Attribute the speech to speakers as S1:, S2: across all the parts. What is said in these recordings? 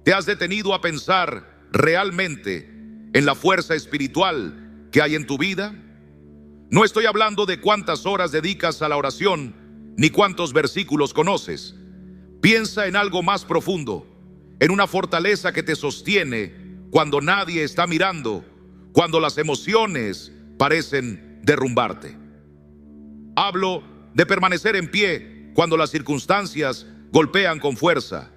S1: ¿Te has detenido a pensar realmente en la fuerza espiritual que hay en tu vida? No estoy hablando de cuántas horas dedicas a la oración, ni cuántos versículos conoces. Piensa en algo más profundo, en una fortaleza que te sostiene cuando nadie está mirando, cuando las emociones parecen derrumbarte. Hablo de permanecer en pie cuando las circunstancias golpean con fuerza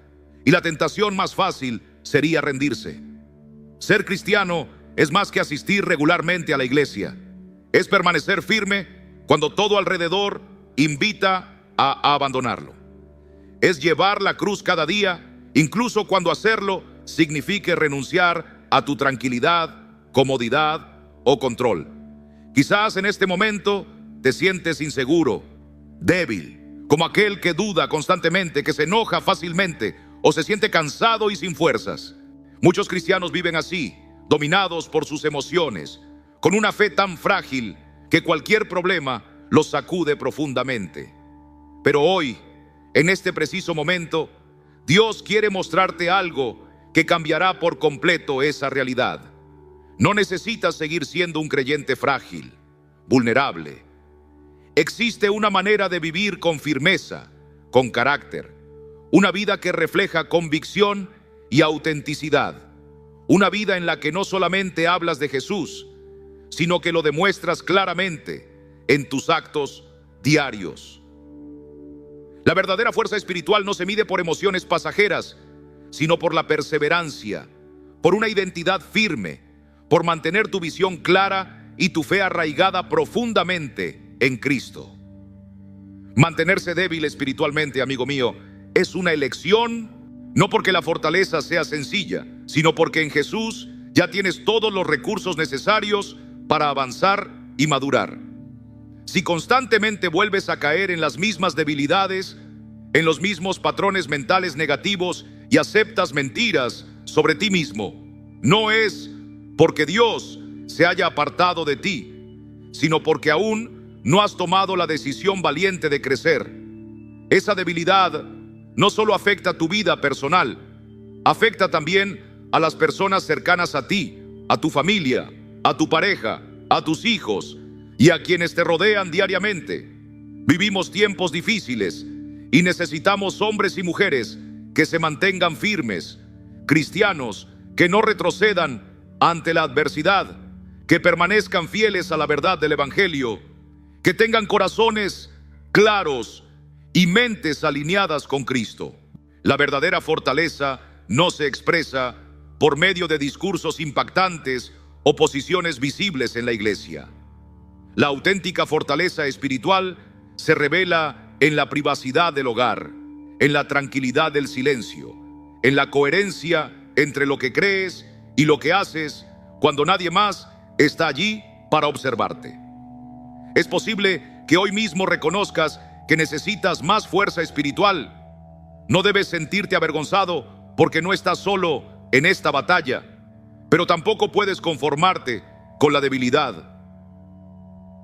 S1: y la tentación más fácil sería rendirse. Ser cristiano es más que asistir regularmente a la iglesia. Es permanecer firme cuando todo alrededor invita a abandonarlo. Es llevar la cruz cada día, incluso cuando hacerlo signifique renunciar a tu tranquilidad, comodidad o control. Quizás en este momento te sientes inseguro, débil, como aquel que duda constantemente, que se enoja fácilmente o se siente cansado y sin fuerzas. Muchos cristianos viven así, dominados por sus emociones, con una fe tan frágil que cualquier problema los sacude profundamente. Pero hoy, en este preciso momento, Dios quiere mostrarte algo que cambiará por completo esa realidad. No necesitas seguir siendo un creyente frágil, vulnerable. Existe una manera de vivir con firmeza, con carácter, una vida que refleja convicción y autenticidad, una vida en la que no solamente hablas de Jesús, sino que lo demuestras claramente en tus actos diarios. La verdadera fuerza espiritual no se mide por emociones pasajeras, sino por la perseverancia, por una identidad firme, por mantener tu visión clara y tu fe arraigada profundamente en Cristo. Mantenerse débil espiritualmente, amigo mío, es una elección, no porque la fortaleza sea sencilla, sino porque en Jesús ya tienes todos los recursos necesarios para avanzar y madurar. Si constantemente vuelves a caer en las mismas debilidades, en los mismos patrones mentales negativos y aceptas mentiras sobre ti mismo, no es porque Dios se haya apartado de ti, sino porque aún no has tomado la decisión valiente de crecer. Esa debilidad no solo afecta a tu vida personal, afecta también a las personas cercanas a ti, a tu familia, a tu pareja, a tus hijos y a quienes te rodean diariamente. Vivimos tiempos difíciles y necesitamos hombres y mujeres que se mantengan firmes, cristianos que no retrocedan ante la adversidad, que permanezcan fieles a la verdad del Evangelio, que tengan corazones claros y mentes alineadas con Cristo. La verdadera fortaleza no se expresa por medio de discursos impactantes o posiciones visibles en la iglesia. La auténtica fortaleza espiritual se revela en la privacidad del hogar, en la tranquilidad del silencio, en la coherencia entre lo que crees y lo que haces cuando nadie más está allí para observarte. Es posible que hoy mismo reconozcas que necesitas más fuerza espiritual. No debes sentirte avergonzado porque no estás solo en esta batalla, pero tampoco puedes conformarte con la debilidad.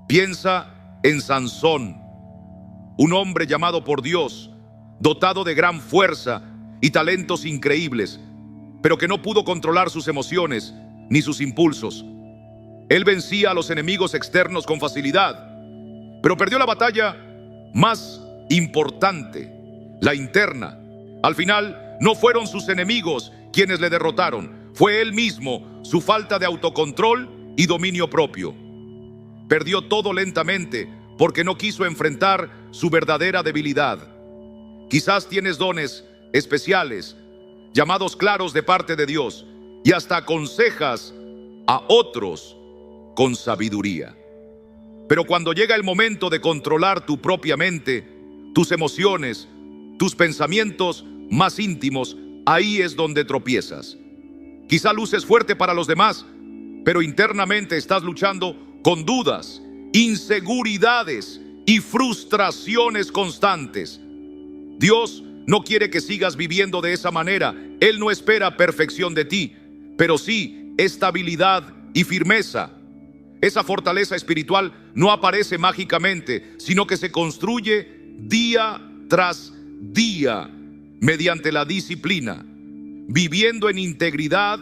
S1: Piensa en Sansón, un hombre llamado por Dios, dotado de gran fuerza y talentos increíbles, pero que no pudo controlar sus emociones ni sus impulsos. Él vencía a los enemigos externos con facilidad, pero perdió la batalla más importante, la interna. Al final, no fueron sus enemigos quienes le derrotaron, fue él mismo, su falta de autocontrol y dominio propio. Perdió todo lentamente porque no quiso enfrentar su verdadera debilidad. Quizás tienes dones especiales, llamados claros de parte de Dios, y hasta aconsejas a otros con sabiduría. Pero cuando llega el momento de controlar tu propia mente, tus emociones, tus pensamientos más íntimos, ahí es donde tropiezas. Quizá luces fuerte para los demás, pero internamente estás luchando con dudas, inseguridades y frustraciones constantes. Dios no quiere que sigas viviendo de esa manera. Él no espera perfección de ti, pero sí estabilidad y firmeza. Esa fortaleza espiritual no aparece mágicamente, sino que se construye día tras día mediante la disciplina. viviendo en integridad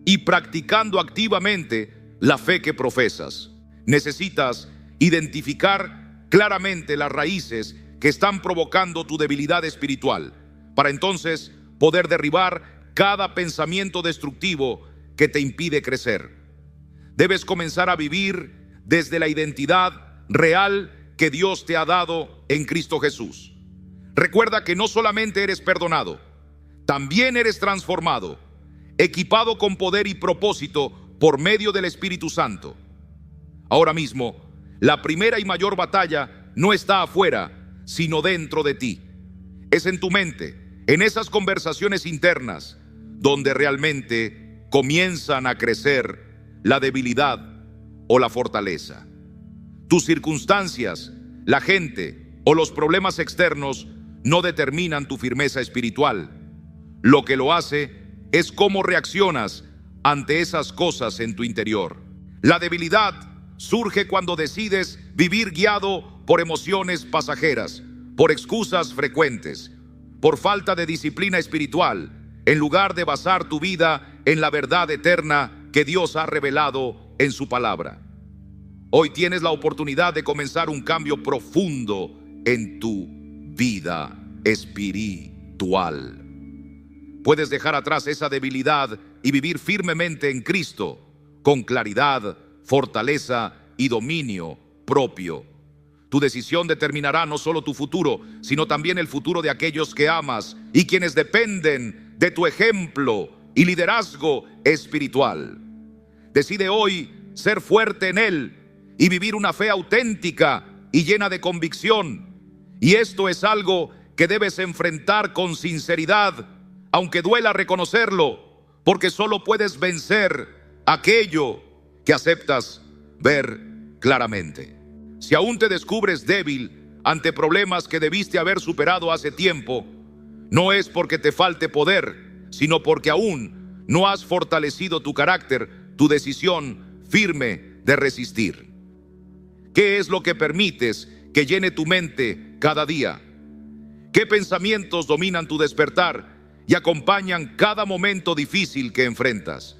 S1: y practicando activamente la fe que profesas. Necesitas identificar claramente las raíces que están provocando tu debilidad espiritual, para entonces poder derribar cada pensamiento destructivo que te impide crecer. Debes comenzar a vivir desde la identidad real que Dios te ha dado en Cristo Jesús. Recuerda que no solamente eres perdonado, también eres transformado, equipado con poder y propósito por medio del Espíritu Santo. Ahora mismo, la primera y mayor batalla no está afuera, sino dentro de ti. Es en tu mente, en esas conversaciones internas, donde realmente comienzan a crecer la debilidad o la fortaleza. Tus circunstancias, la gente o los problemas externos no determinan tu firmeza espiritual. Lo que lo hace es cómo reaccionas ante esas cosas en tu interior. La debilidad surge cuando decides vivir guiado por emociones pasajeras, por excusas frecuentes, por falta de disciplina espiritual, en lugar de basar tu vida en la verdad eterna que Dios ha revelado en su palabra. Hoy tienes la oportunidad de comenzar un cambio profundo en tu vida espiritual. Puedes dejar atrás esa debilidad y vivir firmemente en Cristo, con claridad, fortaleza y dominio propio. Tu decisión determinará no solo tu futuro, sino también el futuro de aquellos que amas y quienes dependen de tu ejemplo y liderazgo espiritual. Decide hoy ser fuerte en Él y vivir una fe auténtica y llena de convicción. Y esto es algo que debes enfrentar con sinceridad, aunque duela reconocerlo, porque solo puedes vencer aquello que aceptas ver claramente. Si aún te descubres débil ante problemas que debiste haber superado hace tiempo, no es porque te falte poder, sino porque aún no has fortalecido tu carácter, tu decisión firme de resistir. ¿Qué es lo que permites que llene tu mente cada día? ¿Qué pensamientos dominan tu despertar y acompañan cada momento difícil que enfrentas?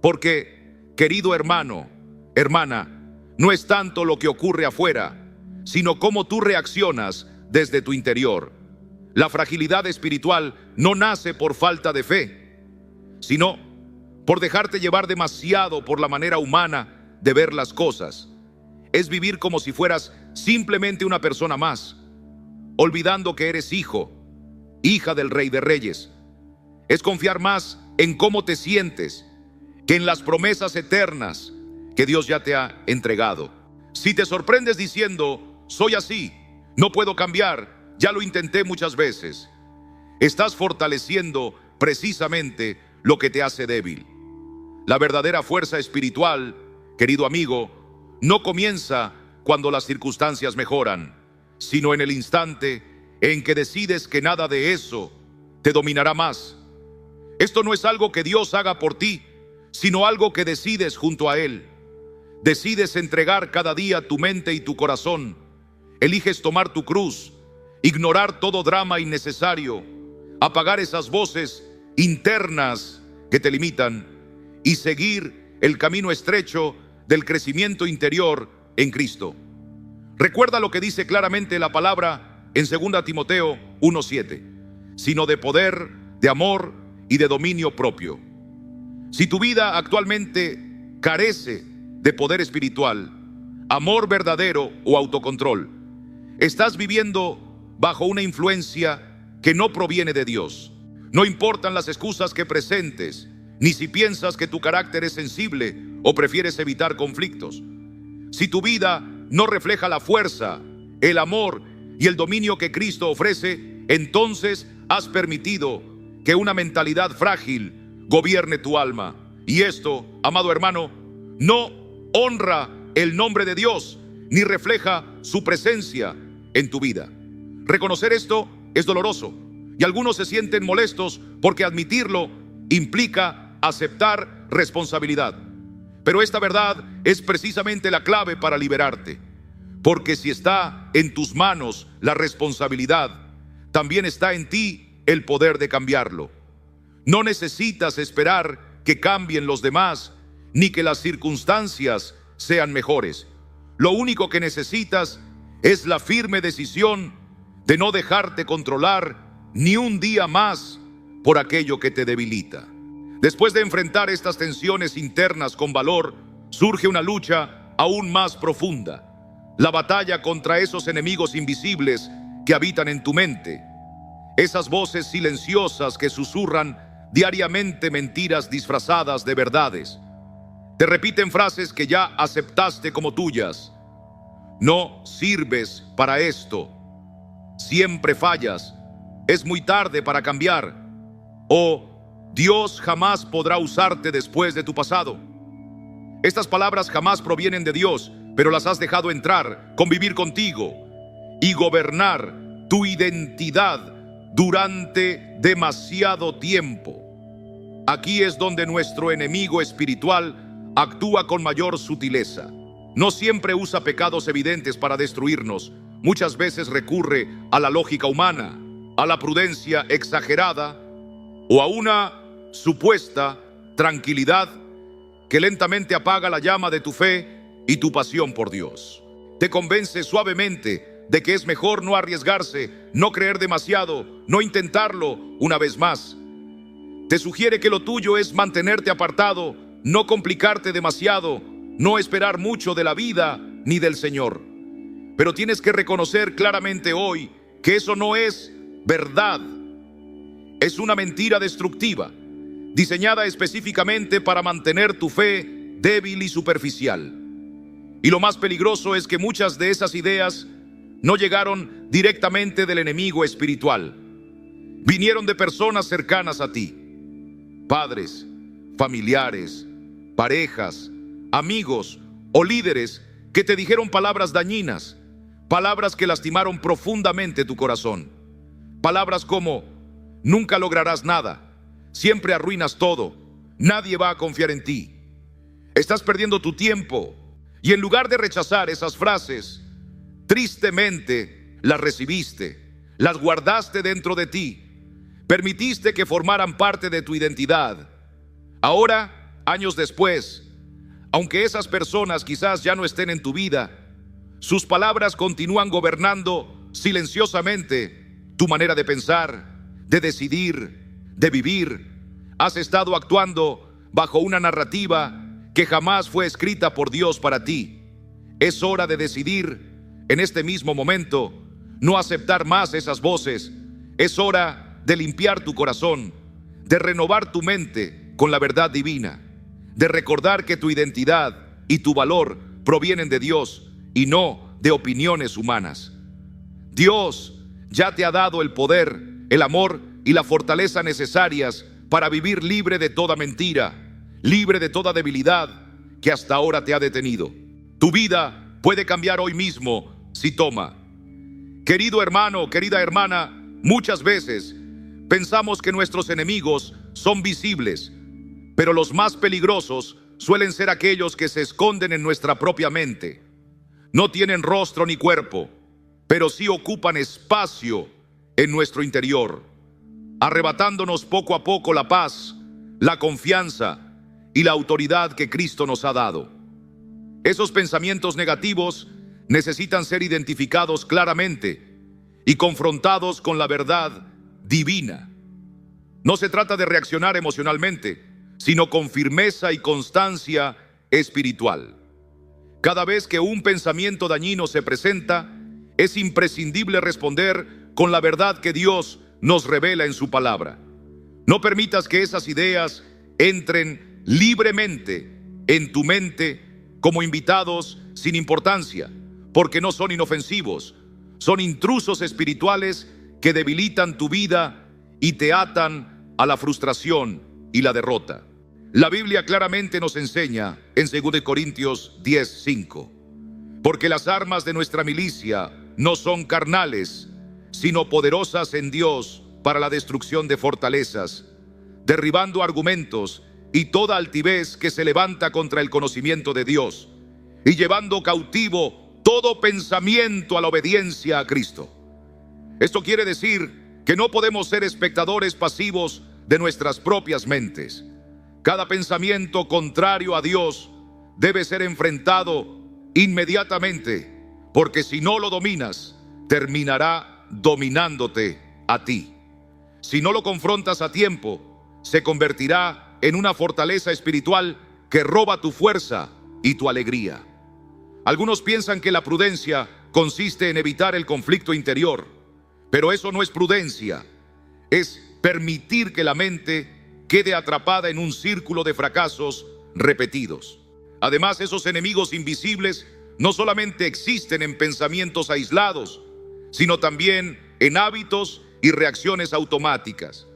S1: Porque, querido hermano, hermana, no es tanto lo que ocurre afuera, sino cómo tú reaccionas desde tu interior. La fragilidad espiritual no nace por falta de fe, sino por dejarte llevar demasiado por la manera humana de ver las cosas. Es vivir como si fueras simplemente una persona más, olvidando que eres hijo, hija del Rey de Reyes. Es confiar más en cómo te sientes que en las promesas eternas que Dios ya te ha entregado. Si te sorprendes diciendo, soy así, no puedo cambiar, ya lo intenté muchas veces, estás fortaleciendo precisamente lo que te hace débil. La verdadera fuerza espiritual, querido amigo, no comienza cuando las circunstancias mejoran, sino en el instante en que decides que nada de eso te dominará más. Esto no es algo que Dios haga por ti, sino algo que decides junto a Él. Decides entregar cada día tu mente y tu corazón. Eliges tomar tu cruz, ignorar todo drama innecesario, apagar esas voces internas que te limitan y seguir el camino estrecho del crecimiento interior en Cristo. Recuerda lo que dice claramente la palabra en 2 Timoteo 1:7, sino de poder, de amor y de dominio propio. Si tu vida actualmente carece de poder espiritual, amor verdadero o autocontrol, estás viviendo bajo una influencia que no proviene de Dios. No importan las excusas que presentes, ni si piensas que tu carácter es sensible o prefieres evitar conflictos. Si tu vida no refleja la fuerza, el amor y el dominio que Cristo ofrece, entonces has permitido que una mentalidad frágil gobierne tu alma. Y esto, amado hermano, no honra el nombre de Dios, ni refleja su presencia en tu vida. Reconocer esto es doloroso, y algunos se sienten molestos porque admitirlo implica aceptar responsabilidad. Pero esta verdad es precisamente la clave para liberarte, porque si está en tus manos la responsabilidad, también está en ti el poder de cambiarlo. No necesitas esperar que cambien los demás, ni que las circunstancias sean mejores. Lo único que necesitas es la firme decisión de no dejarte controlar ni un día más por aquello que te debilita. Después de enfrentar estas tensiones internas con valor, surge una lucha aún más profunda. La batalla contra esos enemigos invisibles que habitan en tu mente. Esas voces silenciosas que susurran diariamente mentiras disfrazadas de verdades. Te repiten frases que ya aceptaste como tuyas. No sirves para esto. Siempre fallas. Es muy tarde para cambiar. O Dios jamás podrá usarte después de tu pasado. Estas palabras jamás provienen de Dios, pero las has dejado entrar, convivir contigo y gobernar tu identidad durante demasiado tiempo. Aquí es donde nuestro enemigo espiritual actúa con mayor sutileza. No siempre usa pecados evidentes para destruirnos. Muchas veces recurre a la lógica humana, a la prudencia exagerada o a una supuesta tranquilidad que lentamente apaga la llama de tu fe y tu pasión por Dios. Te convence suavemente de que es mejor no arriesgarse, no creer demasiado, no intentarlo una vez más. Te sugiere que lo tuyo es mantenerte apartado, no complicarte demasiado, no esperar mucho de la vida ni del Señor. Pero tienes que reconocer claramente hoy que eso no es verdad. Es una mentira destructiva, diseñada específicamente para mantener tu fe débil y superficial. Y lo más peligroso es que muchas de esas ideas no llegaron directamente del enemigo espiritual. Vinieron de personas cercanas a ti. Padres, familiares, parejas, amigos o líderes que te dijeron palabras dañinas, palabras que lastimaron profundamente tu corazón. Palabras como: nunca lograrás nada, siempre arruinas todo, nadie va a confiar en ti, estás perdiendo tu tiempo. Y en lugar de rechazar esas frases, tristemente las recibiste, las guardaste dentro de ti, permitiste que formaran parte de tu identidad. Ahora, años después, aunque esas personas quizás ya no estén en tu vida, sus palabras continúan gobernando silenciosamente tu manera de pensar, de decidir, de vivir. Has estado actuando bajo una narrativa que jamás fue escrita por Dios para ti. Es hora de decidir en este mismo momento no aceptar más esas voces. Es hora de limpiar tu corazón, de renovar tu mente con la verdad divina, de recordar que tu identidad y tu valor provienen de Dios y no de opiniones humanas. Dios ya te ha dado el poder, el amor y la fortaleza necesarias para vivir libre de toda mentira, libre de toda debilidad que hasta ahora te ha detenido. Tu vida puede cambiar hoy mismo si toma. Querido hermano, querida hermana, muchas veces pensamos que nuestros enemigos son visibles, pero los más peligrosos suelen ser aquellos que se esconden en nuestra propia mente. No tienen rostro ni cuerpo, pero sí ocupan espacio en nuestro interior, arrebatándonos poco a poco la paz, la confianza y la autoridad que Cristo nos ha dado. Esos pensamientos negativos necesitan ser identificados claramente y confrontados con la verdad divina. No se trata de reaccionar emocionalmente, sino con firmeza y constancia espiritual. Cada vez que un pensamiento dañino se presenta, es imprescindible responder con la verdad que Dios nos revela en su palabra. No permitas que esas ideas entren libremente en tu mente como invitados sin importancia, porque no son inofensivos, son intrusos espirituales que debilitan tu vida y te atan a la frustración y la derrota. La Biblia claramente nos enseña en 2 Corintios 10:5, porque las armas de nuestra milicia no son carnales, sino poderosas en Dios para la destrucción de fortalezas, derribando argumentos y toda altivez que se levanta contra el conocimiento de Dios, y llevando cautivo todo pensamiento a la obediencia a Cristo. Esto quiere decir que no podemos ser espectadores pasivos de nuestras propias mentes. Cada pensamiento contrario a Dios debe ser enfrentado inmediatamente, porque si no lo dominas, terminará dominándote a ti. Si no lo confrontas a tiempo, se convertirá en una fortaleza espiritual que roba tu fuerza y tu alegría. Algunos piensan que la prudencia consiste en evitar el conflicto interior, pero eso no es prudencia, es permitir que la mente quede atrapada en un círculo de fracasos repetidos. Además, esos enemigos invisibles no solamente existen en pensamientos aislados, sino también en hábitos y reacciones automáticas.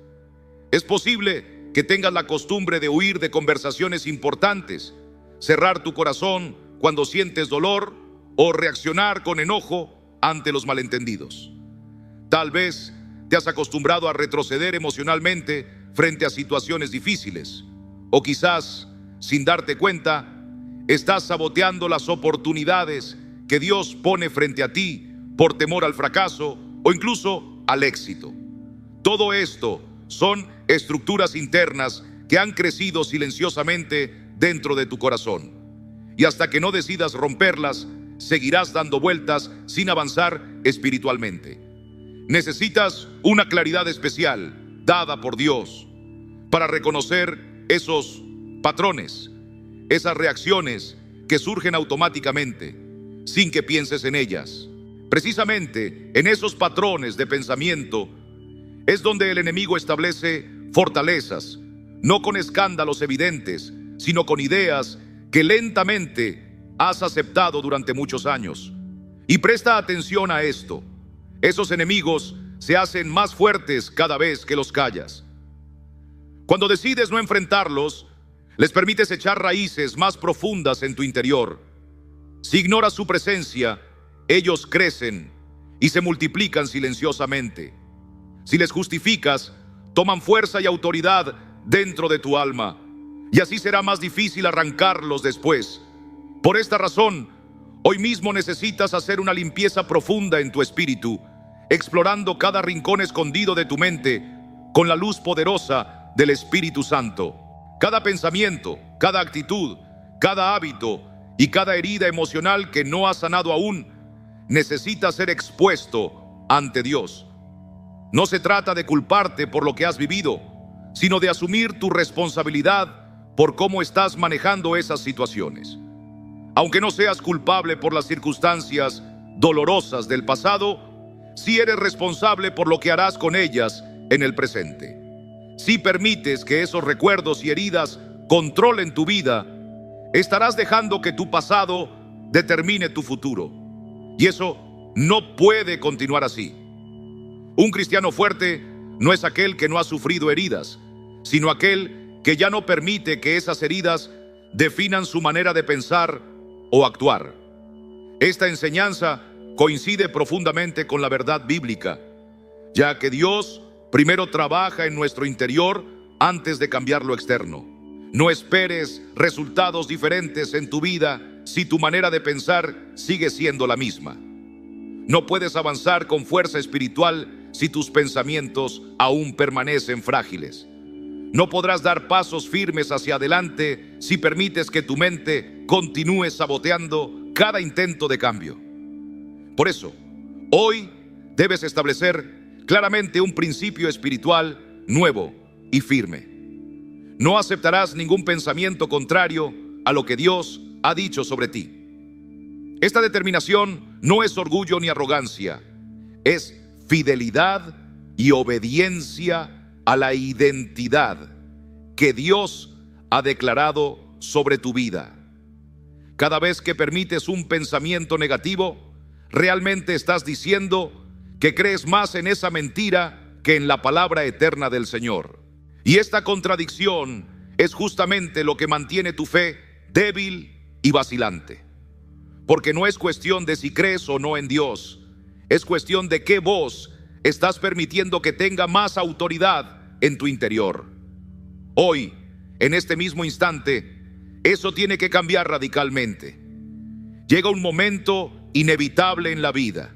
S1: Es posible que tengas la costumbre de huir de conversaciones importantes, cerrar tu corazón cuando sientes dolor o reaccionar con enojo ante los malentendidos. Tal vez te has acostumbrado a retroceder emocionalmente frente a situaciones difíciles, o quizás, sin darte cuenta, estás saboteando las oportunidades que Dios pone frente a ti por temor al fracaso o incluso al éxito. Todo esto son estructuras internas que han crecido silenciosamente dentro de tu corazón. Y hasta que no decidas romperlas, seguirás dando vueltas sin avanzar espiritualmente. Necesitas una claridad especial dada por Dios para reconocer esos patrones, esas reacciones que surgen automáticamente sin que pienses en ellas. Precisamente en esos patrones de pensamiento es donde el enemigo establece fortalezas, no con escándalos evidentes, sino con ideas que lentamente has aceptado durante muchos años. Y presta atención a esto: esos enemigos se hacen más fuertes cada vez que los callas. Cuando decides no enfrentarlos, les permites echar raíces más profundas en tu interior. Si ignoras su presencia, ellos crecen y se multiplican silenciosamente. Si les justificas, toman fuerza y autoridad dentro de tu alma, y así será más difícil arrancarlos después. Por esta razón, hoy mismo necesitas hacer una limpieza profunda en tu espíritu, explorando cada rincón escondido de tu mente con la luz poderosa del Espíritu Santo. Cada pensamiento, cada actitud, cada hábito y cada herida emocional que no has sanado aún necesita ser expuesto ante Dios. No se trata de culparte por lo que has vivido, sino de asumir tu responsabilidad por cómo estás manejando esas situaciones. Aunque no seas culpable por las circunstancias dolorosas del pasado, sí eres responsable por lo que harás con ellas en el presente. Si permites que esos recuerdos y heridas controlen tu vida, estarás dejando que tu pasado determine tu futuro. Y eso no puede continuar así. Un cristiano fuerte no es aquel que no ha sufrido heridas, sino aquel que ya no permite que esas heridas definan su manera de pensar o actuar. Esta enseñanza coincide profundamente con la verdad bíblica, ya que Dios primero trabaja en nuestro interior antes de cambiar lo externo. No esperes resultados diferentes en tu vida si tu manera de pensar sigue siendo la misma. No puedes avanzar con fuerza espiritual si tus pensamientos aún permanecen frágiles. No podrás dar pasos firmes hacia adelante si permites que tu mente continúe saboteando cada intento de cambio. Por eso, hoy debes establecer claramente un principio espiritual nuevo y firme. No aceptarás ningún pensamiento contrario a lo que Dios ha dicho sobre ti. Esta determinación no es orgullo ni arrogancia, es fidelidad y obediencia a la identidad que Dios ha declarado sobre tu vida. Cada vez que permites un pensamiento negativo, realmente estás diciendo que crees más en esa mentira que en la palabra eterna del Señor. Y esta contradicción es justamente lo que mantiene tu fe débil y vacilante. Porque no es cuestión de si crees o no en Dios, es cuestión de qué voz estás permitiendo que tenga más autoridad en tu interior. Hoy, en este mismo instante, eso tiene que cambiar radicalmente. Llega un momento inevitable en la vida,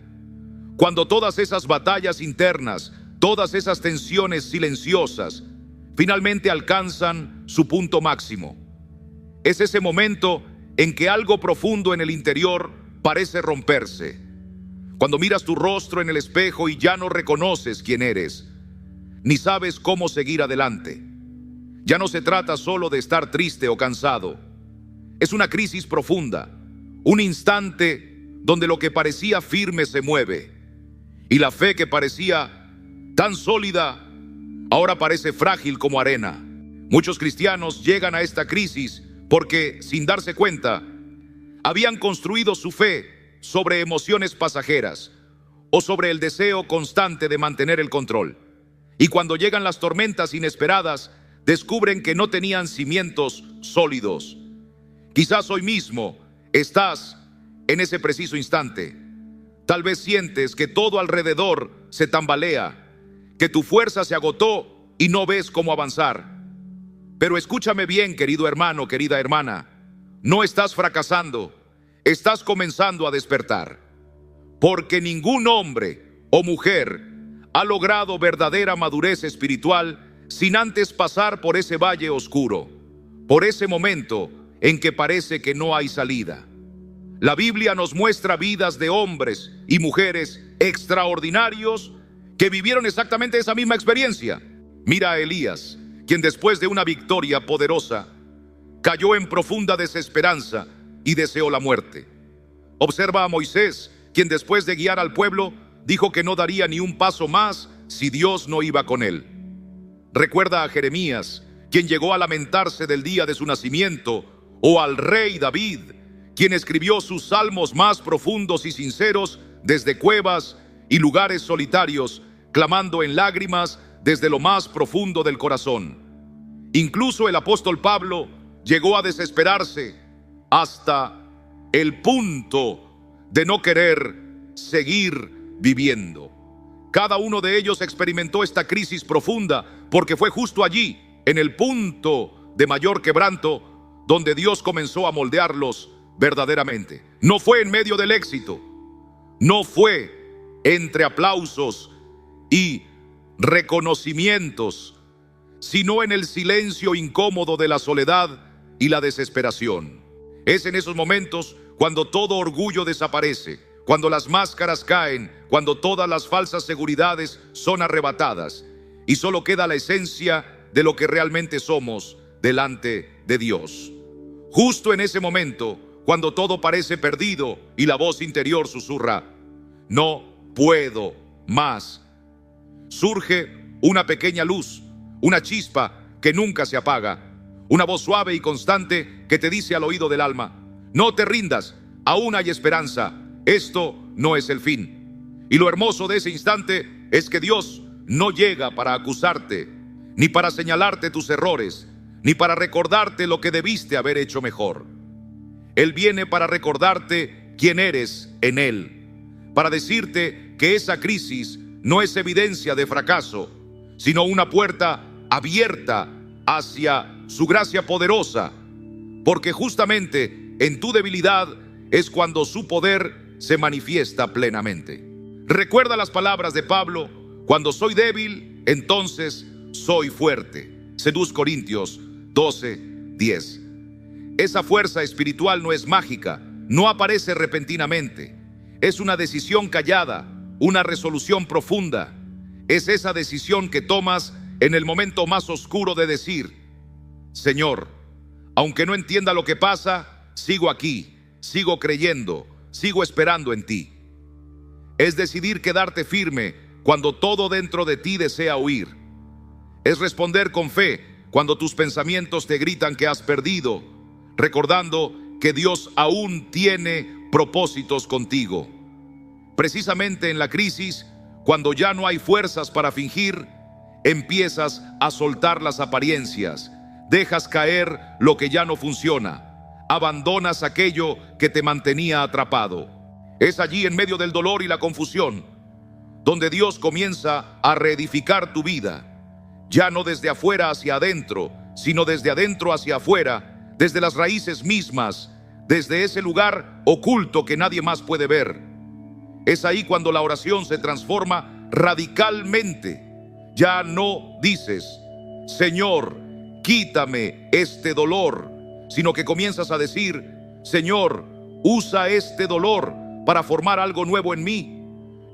S1: cuando todas esas batallas internas, todas esas tensiones silenciosas, finalmente alcanzan su punto máximo. Es ese momento en que algo profundo en el interior parece romperse. Cuando miras tu rostro en el espejo y ya no reconoces quién eres, ni sabes cómo seguir adelante. Ya no se trata solo de estar triste o cansado. Es una crisis profunda, un instante donde lo que parecía firme se mueve, y la fe que parecía tan sólida ahora parece frágil como arena. Muchos cristianos llegan a esta crisis porque, sin darse cuenta, habían construido su fe sobre emociones pasajeras o sobre el deseo constante de mantener el control. Y cuando llegan las tormentas inesperadas, descubren que no tenían cimientos sólidos. Quizás hoy mismo estás en ese preciso instante. Tal vez sientes que todo alrededor se tambalea, que tu fuerza se agotó y no ves cómo avanzar. Pero escúchame bien, querido hermano, querida hermana. No estás fracasando, estás comenzando a despertar. Porque ningún hombre o mujer ha logrado verdadera madurez espiritual sin antes pasar por ese valle oscuro, por ese momento en que parece que no hay salida. La Biblia nos muestra vidas de hombres y mujeres extraordinarios que vivieron exactamente esa misma experiencia. Mira a Elías, quien después de una victoria poderosa cayó en profunda desesperanza y deseó la muerte. Observa a Moisés, quien después de guiar al pueblo dijo que no daría ni un paso más si Dios no iba con él. Recuerda a Jeremías, quien llegó a lamentarse del día de su nacimiento, o al rey David, quien escribió sus salmos más profundos y sinceros desde cuevas y lugares solitarios, clamando en lágrimas desde lo más profundo del corazón. Incluso el apóstol Pablo llegó a desesperarse hasta el punto de no querer seguir viviendo. Cada uno de ellos experimentó esta crisis profunda porque fue justo allí, en el punto de mayor quebranto, donde Dios comenzó a moldearlos verdaderamente. No fue en medio del éxito, no fue entre aplausos y reconocimientos, sino en el silencio incómodo de la soledad y la desesperación. Es en esos momentos cuando todo orgullo desaparece, cuando las máscaras caen, cuando todas las falsas seguridades son arrebatadas y solo queda la esencia de lo que realmente somos delante de Dios. Justo en ese momento, cuando todo parece perdido y la voz interior susurra: no puedo más, surge una pequeña luz, una chispa que nunca se apaga, una voz suave y constante que te dice al oído del alma: no te rindas, aún hay esperanza, esto no es el fin. Y lo hermoso de ese instante es que Dios no llega para acusarte, ni para señalarte tus errores, ni para recordarte lo que debiste haber hecho mejor. Él viene para recordarte quién eres en Él, para decirte que esa crisis no es evidencia de fracaso, sino una puerta abierta hacia su gracia poderosa, porque justamente en tu debilidad es cuando su poder se manifiesta plenamente. Recuerda las palabras de Pablo: cuando soy débil, entonces soy fuerte. 2 Corintios 12:10. Esa fuerza espiritual no es mágica, no aparece repentinamente. Es una decisión callada, una resolución profunda. Es esa decisión que tomas en el momento más oscuro de decir: Señor, aunque no entienda lo que pasa, sigo aquí, sigo creyendo, sigo esperando en ti. Es decidir quedarte firme cuando todo dentro de ti desea huir. Es responder con fe cuando tus pensamientos te gritan que has perdido, recordando que Dios aún tiene propósitos contigo. Precisamente en la crisis, cuando ya no hay fuerzas para fingir, empiezas a soltar las apariencias, dejas caer lo que ya no funciona, abandonas aquello que te mantenía atrapado. Es allí, en medio del dolor y la confusión, donde Dios comienza a reedificar tu vida, ya no desde afuera hacia adentro, sino desde adentro hacia afuera, desde las raíces mismas, desde ese lugar oculto que nadie más puede ver. Es ahí cuando la oración se transforma radicalmente. Ya no dices: Señor, quítame este dolor, sino que comienzas a decir, Señor, usa este dolor para formar algo nuevo en mí.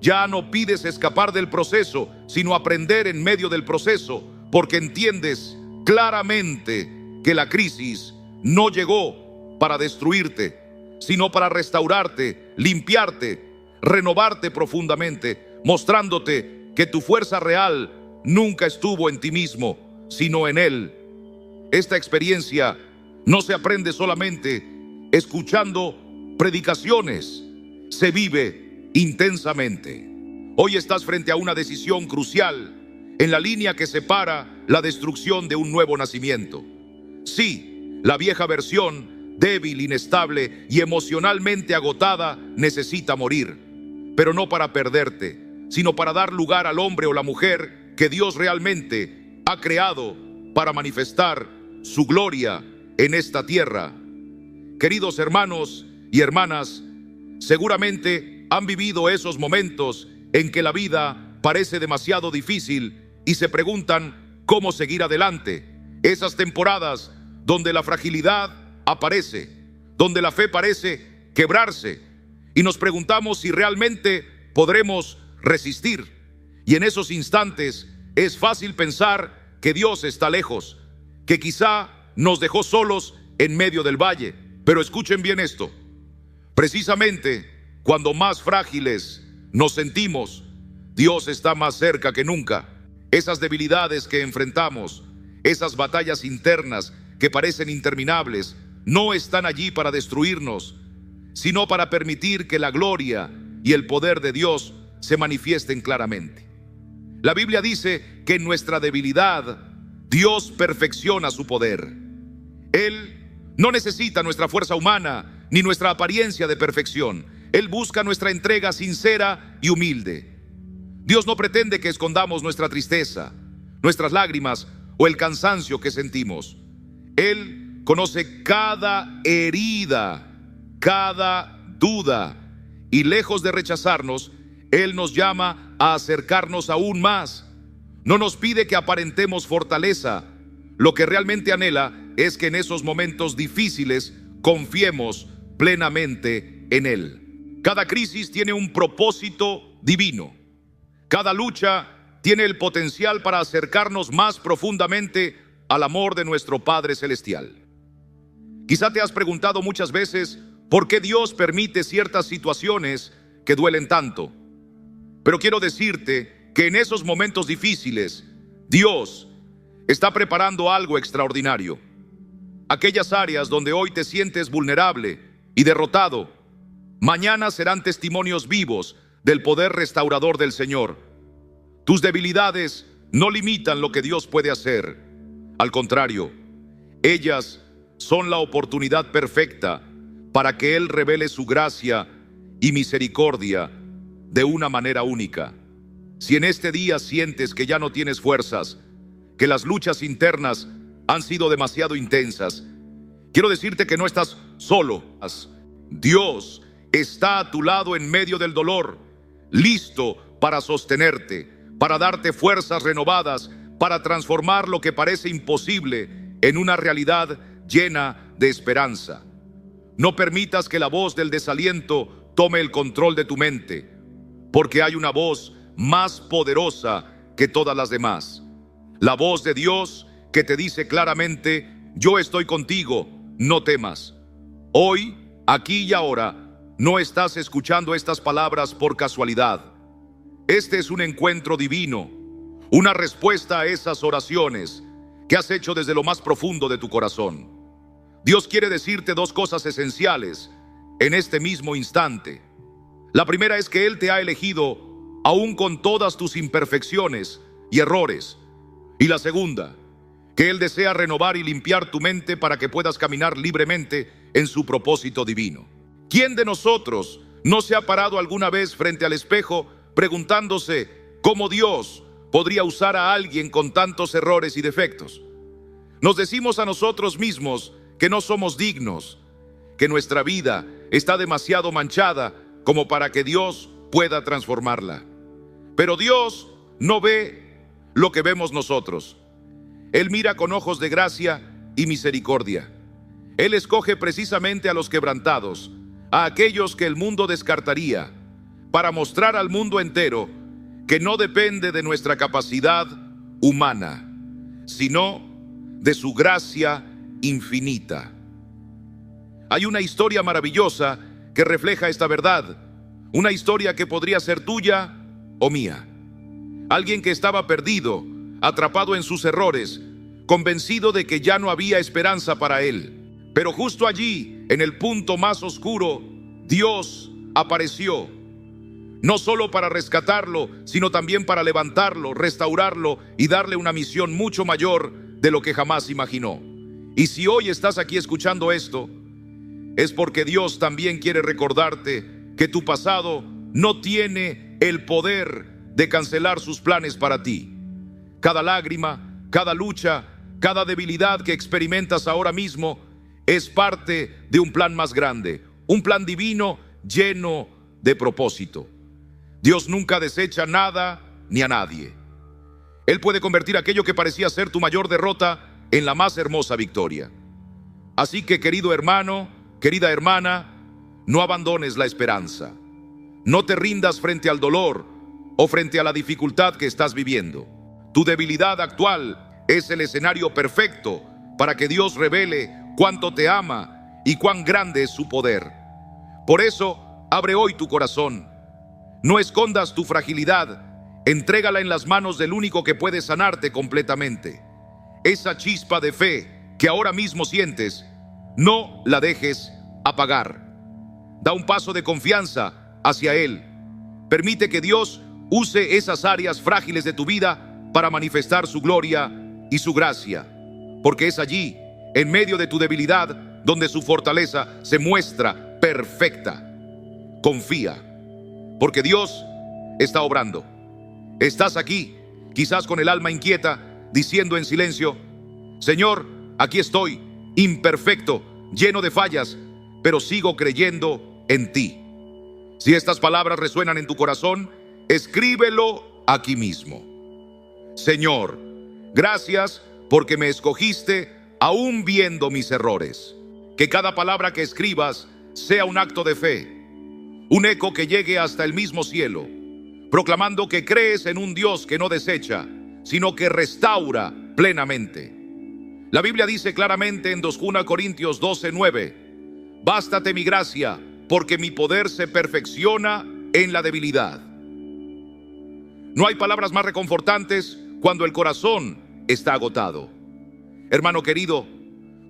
S1: Ya no pides escapar del proceso, sino aprender en medio del proceso, porque entiendes claramente que la crisis no llegó para destruirte, sino para restaurarte, limpiarte, renovarte profundamente, mostrándote que tu fuerza real nunca estuvo en ti mismo, sino en Él. Esta experiencia no se aprende solamente escuchando predicaciones, se vive intensamente. Hoy estás frente a una decisión crucial en la línea que separa la destrucción de un nuevo nacimiento. Sí, la vieja versión, débil, inestable y emocionalmente agotada, necesita morir, pero no para perderte, sino para dar lugar al hombre o la mujer que Dios realmente ha creado para manifestar su gloria en esta tierra. Queridos hermanos y hermanas, seguramente han vivido esos momentos en que la vida parece demasiado difícil y se preguntan cómo seguir adelante. Esas temporadas donde la fragilidad aparece, donde la fe parece quebrarse y nos preguntamos si realmente podremos resistir. Y en esos instantes es fácil pensar que Dios está lejos, que quizá nos dejó solos en medio del valle. Pero escuchen bien esto: precisamente cuando más frágiles nos sentimos, Dios está más cerca que nunca. Esas debilidades que enfrentamos, esas batallas internas que parecen interminables, no están allí para destruirnos, sino para permitir que la gloria y el poder de Dios se manifiesten claramente. La Biblia dice que en nuestra debilidad Dios perfecciona su poder. Él no necesita nuestra fuerza humana ni nuestra apariencia de perfección. Él busca nuestra entrega sincera y humilde. Dios no pretende que escondamos nuestra tristeza, nuestras lágrimas o el cansancio que sentimos. Él conoce cada herida, cada duda, y lejos de rechazarnos, Él nos llama a acercarnos aún más. No nos pide que aparentemos fortaleza. Lo que realmente anhela es que en esos momentos difíciles confiemos plenamente en Él. Cada crisis tiene un propósito divino. Cada lucha tiene el potencial para acercarnos más profundamente al amor de nuestro Padre Celestial. Quizá te has preguntado muchas veces por qué Dios permite ciertas situaciones que duelen tanto. Pero quiero decirte que en esos momentos difíciles, Dios está preparando algo extraordinario. Aquellas áreas donde hoy te sientes vulnerable y derrotado, mañana serán testimonios vivos del poder restaurador del Señor. Tus debilidades no limitan lo que Dios puede hacer. Al contrario, ellas son la oportunidad perfecta para que Él revele su gracia y misericordia de una manera única. Si en este día sientes que ya no tienes fuerzas, que las luchas internas han sido demasiado intensas, quiero decirte que no estás solo. Dios está a tu lado en medio del dolor, listo para sostenerte, para darte fuerzas renovadas, para transformar lo que parece imposible en una realidad llena de esperanza. No permitas que la voz del desaliento tome el control de tu mente, porque hay una voz más poderosa que todas las demás. La voz de Dios que te dice claramente: yo estoy contigo, no temas. Hoy, aquí y ahora, no estás escuchando estas palabras por casualidad. Este es un encuentro divino, una respuesta a esas oraciones que has hecho desde lo más profundo de tu corazón. Dios quiere decirte dos cosas esenciales en este mismo instante. La primera es que Él te ha elegido aún con todas tus imperfecciones y errores. Y la segunda, que Él desea renovar y limpiar tu mente para que puedas caminar libremente en su propósito divino. ¿Quién de nosotros no se ha parado alguna vez frente al espejo preguntándose cómo Dios podría usar a alguien con tantos errores y defectos? Nos decimos a nosotros mismos que no somos dignos, que nuestra vida está demasiado manchada como para que Dios pueda transformarla. Pero Dios no ve lo que vemos nosotros. Él mira con ojos de gracia y misericordia. Él escoge precisamente a los quebrantados, a aquellos que el mundo descartaría, para mostrar al mundo entero que no depende de nuestra capacidad humana, sino de su gracia infinita. Hay una historia maravillosa que refleja esta verdad, una historia que podría ser tuya o mía. Alguien que estaba perdido, atrapado en sus errores, convencido de que ya no había esperanza para él. Pero justo allí, en el punto más oscuro, Dios apareció, no solo para rescatarlo, sino también para levantarlo, restaurarlo y darle una misión mucho mayor de lo que jamás imaginó. Y si hoy estás aquí escuchando esto, es porque Dios también quiere recordarte que tu pasado no tiene el poder de cancelar sus planes para ti. Cada lágrima, cada lucha, cada debilidad que experimentas ahora mismo es parte de un plan más grande, un plan divino lleno de propósito. Dios nunca desecha nada ni a nadie. Él puede convertir aquello que parecía ser tu mayor derrota en la más hermosa victoria. Así que, querido hermano, querida hermana, no abandones la esperanza. No te rindas frente al dolor o frente a la dificultad que estás viviendo. Tu debilidad actual es el escenario perfecto para que Dios revele cuánto te ama y cuán grande es su poder. Por eso, abre hoy tu corazón. No escondas tu fragilidad, entrégala en las manos del único que puede sanarte completamente. Esa chispa de fe que ahora mismo sientes, no la dejes apagar. Da un paso de confianza hacia Él. Permite que Dios use esas áreas frágiles de tu vida para manifestar su gloria y su gracia, porque es allí, en medio de tu debilidad, donde su fortaleza se muestra perfecta. Confía, porque Dios está obrando. Estás aquí, quizás con el alma inquieta, diciendo en silencio: Señor, aquí estoy, imperfecto, lleno de fallas, pero sigo creyendo en ti. Si estas palabras resuenan en tu corazón, escríbelo aquí mismo. Señor, gracias porque me escogiste aún viendo mis errores. Que cada palabra que escribas sea un acto de fe, un eco que llegue hasta el mismo cielo, proclamando que crees en un Dios que no desecha, sino que restaura plenamente. La Biblia dice claramente en 2 Corintios 12:9: Bástate mi gracia, porque mi poder se perfecciona en la debilidad. No hay palabras más reconfortantes cuando el corazón está agotado. Hermano querido,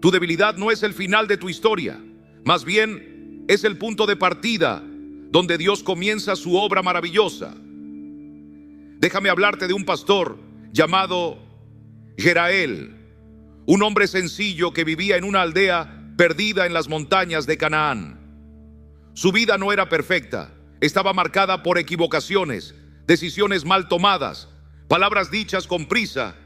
S1: tu debilidad no es el final de tu historia, más bien es el punto de partida donde Dios comienza su obra maravillosa. Déjame hablarte de un pastor llamado Jerael, un hombre sencillo que vivía en una aldea perdida en las montañas de Canaán. Su vida no era perfecta, estaba marcada por equivocaciones, decisiones mal tomadas, palabras dichas con prisa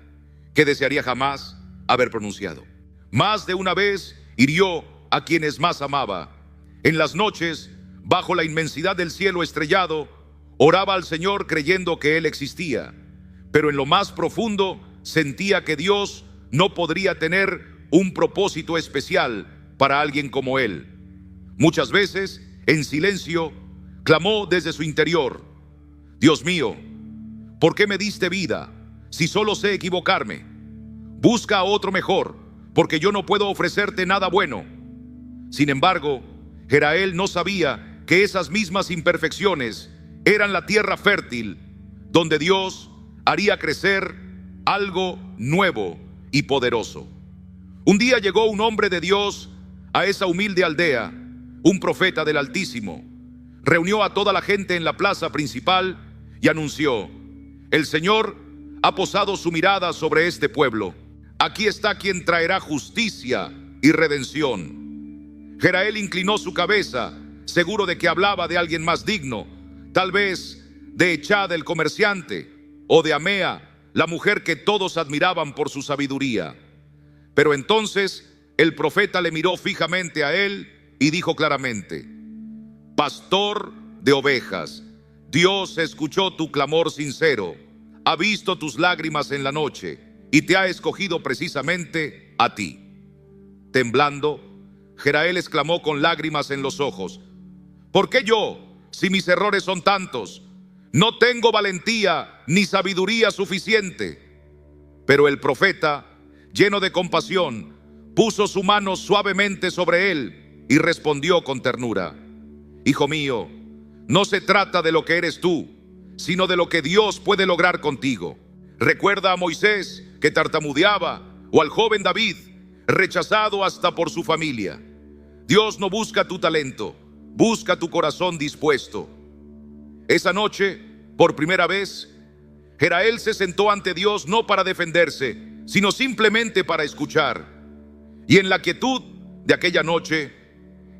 S1: que desearía jamás haber pronunciado. Más de una vez hirió a quienes más amaba. En las noches, bajo la inmensidad del cielo estrellado, oraba al Señor creyendo que Él existía, pero en lo más profundo sentía que Dios no podría tener un propósito especial para alguien como él. Muchas veces, en silencio, clamó desde su interior: Dios mío, ¿por qué me diste vida si solo sé equivocarme? Busca a otro mejor, porque yo no puedo ofrecerte nada bueno. Sin embargo, Jerael no sabía que esas mismas imperfecciones eran la tierra fértil donde Dios haría crecer algo nuevo y poderoso. Un día llegó un hombre de Dios a esa humilde aldea, un profeta del Altísimo. Reunió a toda la gente en la plaza principal y anunció: el Señor ha posado su mirada sobre este pueblo. Aquí está quien traerá justicia y redención. Jerael inclinó su cabeza, seguro de que hablaba de alguien más digno, tal vez de Echad el comerciante o de Amea, la mujer que todos admiraban por su sabiduría. Pero entonces el profeta le miró fijamente a él y dijo claramente: pastor de ovejas, Dios escuchó tu clamor sincero, ha visto tus lágrimas en la noche y te ha escogido precisamente a ti. Temblando, Jerael exclamó con lágrimas en los ojos: ¿por qué yo, si mis errores son tantos? No tengo valentía ni sabiduría suficiente. Pero el profeta, lleno de compasión, puso su mano suavemente sobre él y respondió con ternura: hijo mío, no se trata de lo que eres tú, sino de lo que Dios puede lograr contigo. Recuerda a Moisés, que tartamudeaba, o al joven David, rechazado hasta por su familia. Dios no busca tu talento, busca tu corazón dispuesto. Esa noche, por primera vez, Jerael se sentó ante Dios no para defenderse, sino simplemente para escuchar. Y en la quietud de aquella noche,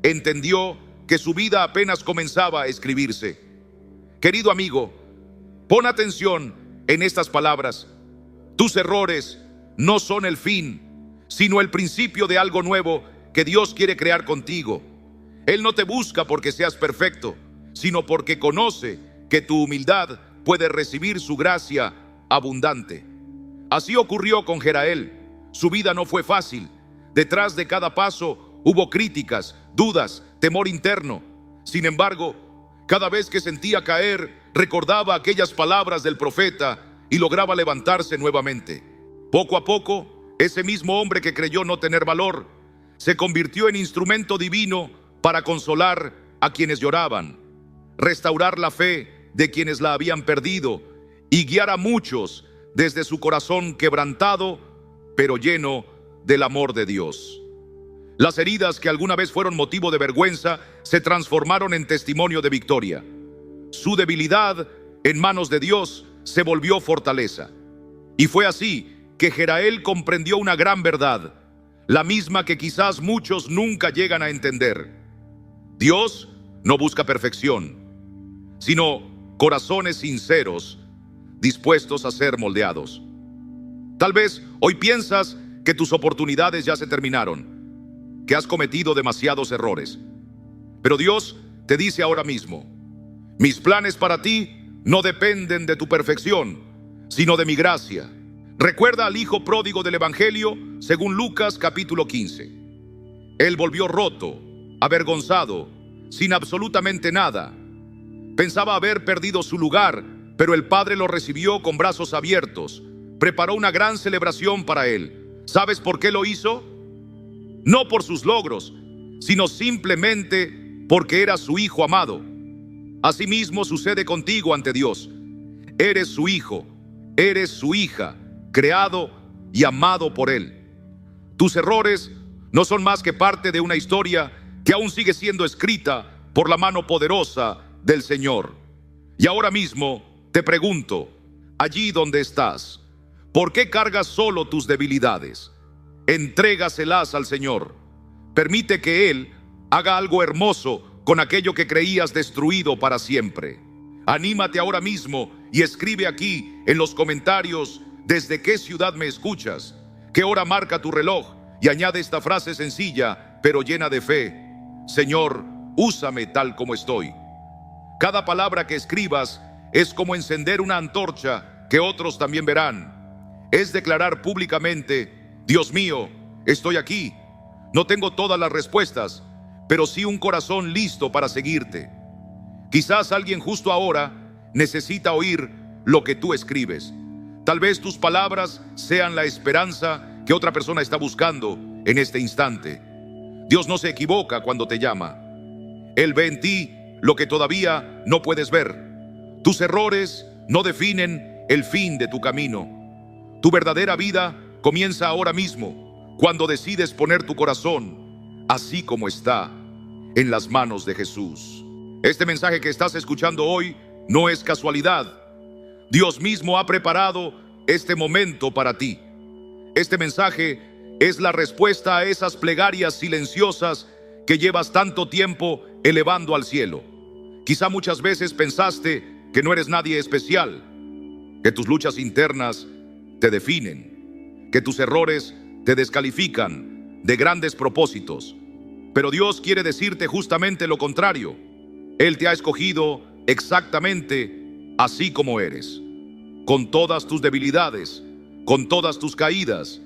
S1: entendió que su vida apenas comenzaba a escribirse. Querido amigo, pon atención en estas palabras. Tus errores no son el fin, sino el principio de algo nuevo que Dios quiere crear contigo. Él no te busca porque seas perfecto, sino porque conoce que tu humildad puede recibir su gracia abundante. Así ocurrió con Jerael. Su vida no fue fácil. Detrás de cada paso hubo críticas, dudas, temor interno. Sin embargo, cada vez que sentía caer, recordaba aquellas palabras del profeta y lograba levantarse nuevamente. Poco a poco, ese mismo hombre que creyó no tener valor, se convirtió en instrumento divino para consolar a quienes lloraban, restaurar la fe de quienes la habían perdido y guiar a muchos desde su corazón quebrantado, pero lleno del amor de Dios. Las heridas que alguna vez fueron motivo de vergüenza se transformaron en testimonio de victoria. Su debilidad en manos de Dios se volvió fortaleza. Y fue así que Jerael comprendió una gran verdad, la misma que quizás muchos nunca llegan a entender. Dios no busca perfección, sino corazones sinceros, dispuestos a ser moldeados. Tal vez hoy piensas que tus oportunidades ya se terminaron, que has cometido demasiados errores. Pero Dios te dice ahora mismo: mis planes para ti no dependen de tu perfección, sino de mi gracia. Recuerda al hijo pródigo del Evangelio según Lucas capítulo 15. Él volvió roto, avergonzado, sin absolutamente nada. Pensaba haber perdido su lugar, pero el Padre lo recibió con brazos abiertos. Preparó una gran celebración para él. ¿Sabes por qué lo hizo? No por sus logros, sino simplemente porque era su hijo amado. Asimismo sucede contigo ante Dios. Eres su hijo, eres su hija, creado y amado por Él. Tus errores no son más que parte de una historia que aún sigue siendo escrita por la mano poderosa del Señor. Y ahora mismo te pregunto, allí donde estás, ¿por qué cargas solo tus debilidades? Entrégaselas al Señor. Permite que Él haga algo hermoso con aquello que creías destruido para siempre. Anímate ahora mismo y escribe aquí en los comentarios desde qué ciudad me escuchas, qué hora marca tu reloj, y añade esta frase sencilla pero llena de fe: Señor, úsame tal como estoy. Cada palabra que escribas es como encender una antorcha que otros también verán. Es declarar públicamente: Dios mío, estoy aquí. No tengo todas las respuestas, pero sí un corazón listo para seguirte. Quizás alguien justo ahora necesita oír lo que tú escribes. Tal vez tus palabras sean la esperanza que otra persona está buscando en este instante. Dios no se equivoca cuando te llama. Él ve en ti lo que todavía no puedes ver. Tus errores no definen el fin de tu camino. Tu verdadera vida comienza ahora mismo, cuando decides poner tu corazón, así como está, en las manos de Jesús. Este mensaje que estás escuchando hoy no es casualidad. Dios mismo ha preparado este momento para ti. Este mensaje es la respuesta a esas plegarias silenciosas que llevas tanto tiempo elevando al cielo. Quizá muchas veces pensaste que no eres nadie especial, que tus luchas internas te definen, que tus errores te descalifican de grandes propósitos. Pero Dios quiere decirte justamente lo contrario. Él te ha escogido exactamente así como eres, con todas tus debilidades, con todas tus caídas,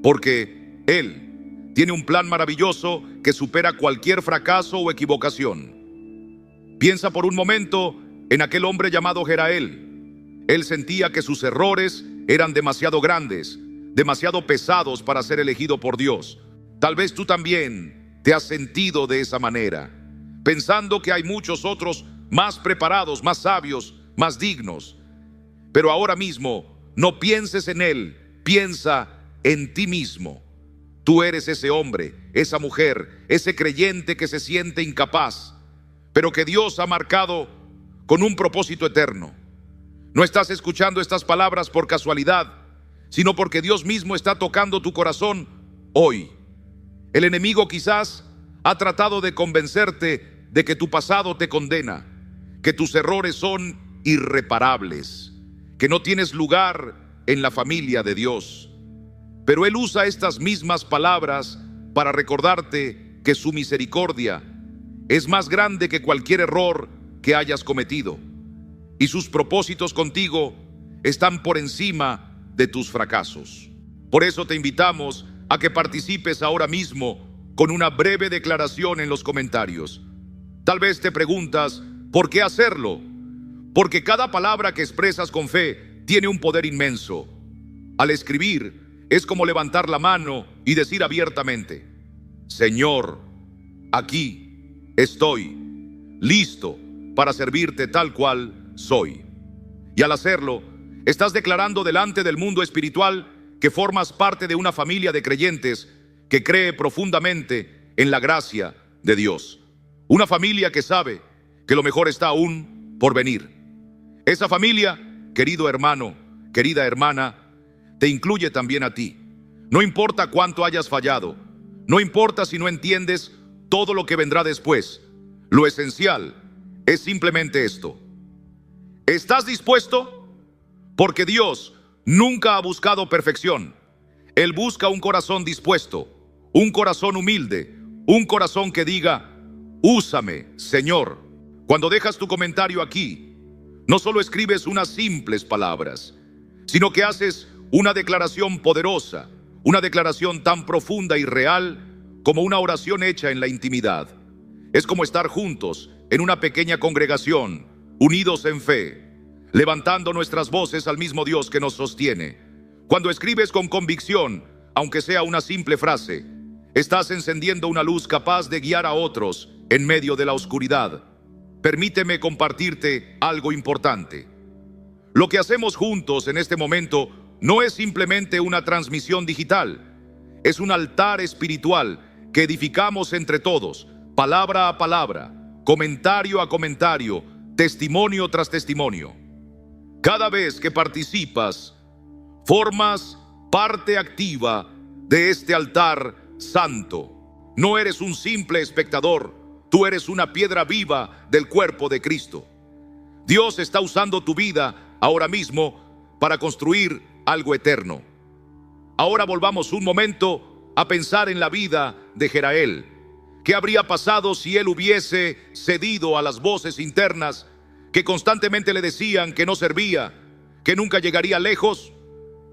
S1: porque Él tiene un plan maravilloso que supera cualquier fracaso o equivocación. Piensa por un momento en aquel hombre llamado Jerael. Él sentía que sus errores eran demasiado grandes, demasiado pesados para ser elegido por Dios. Tal vez tú también te has sentido de esa manera, pensando que hay muchos otros más preparados, más sabios, más dignos. Pero ahora mismo, no pienses en él, piensa en ti mismo. Tú eres ese hombre, esa mujer, ese creyente que se siente incapaz, pero que Dios ha marcado con un propósito eterno. No estás escuchando estas palabras por casualidad, sino porque Dios mismo está tocando tu corazón hoy. El enemigo quizás ha tratado de convencerte de que tu pasado te condena, que tus errores son irreparables, que no tienes lugar en la familia de Dios. Pero Él usa estas mismas palabras para recordarte que su misericordia es más grande que cualquier error que hayas cometido, y sus propósitos contigo están por encima de tus fracasos. Por eso te invitamos a que participes ahora mismo con una breve declaración en los comentarios. Tal vez te preguntas, ¿por qué hacerlo? Porque cada palabra que expresas con fe tiene un poder inmenso. Al escribir es como levantar la mano y decir abiertamente: Señor, aquí estoy, listo para servirte tal cual soy. Y al hacerlo, estás declarando delante del mundo espiritual que formas parte de una familia de creyentes que cree profundamente en la gracia de Dios. Una familia que sabe que lo mejor está aún por venir. Esa familia, querido hermano, querida hermana, te incluye también a ti. No importa cuánto hayas fallado, no importa si no entiendes todo lo que vendrá después. Lo esencial es simplemente esto: ¿estás dispuesto? Porque Dios nunca ha buscado perfección. Él busca un corazón dispuesto, un corazón humilde, un corazón que diga: úsame, Señor. Cuando dejas tu comentario aquí, no solo escribes unas simples palabras, sino que haces una declaración poderosa, una declaración tan profunda y real como una oración hecha en la intimidad. Es como estar juntos en una pequeña congregación, unidos en fe, levantando nuestras voces al mismo Dios que nos sostiene. Cuando escribes con convicción, aunque sea una simple frase, estás encendiendo una luz capaz de guiar a otros en medio de la oscuridad. Permíteme compartirte algo importante. Lo que hacemos juntos en este momento no es simplemente una transmisión digital, es un altar espiritual que edificamos entre todos, palabra a palabra, comentario a comentario, testimonio tras testimonio. Cada vez que participas, formas parte activa de este altar santo. No eres un simple espectador, tú eres una piedra viva del cuerpo de Cristo. Dios está usando tu vida ahora mismo para construir algo eterno. Ahora volvamos un momento a pensar en la vida de Jerael. ¿Qué habría pasado si él hubiese cedido a las voces internas que constantemente le decían que no servía, que nunca llegaría lejos?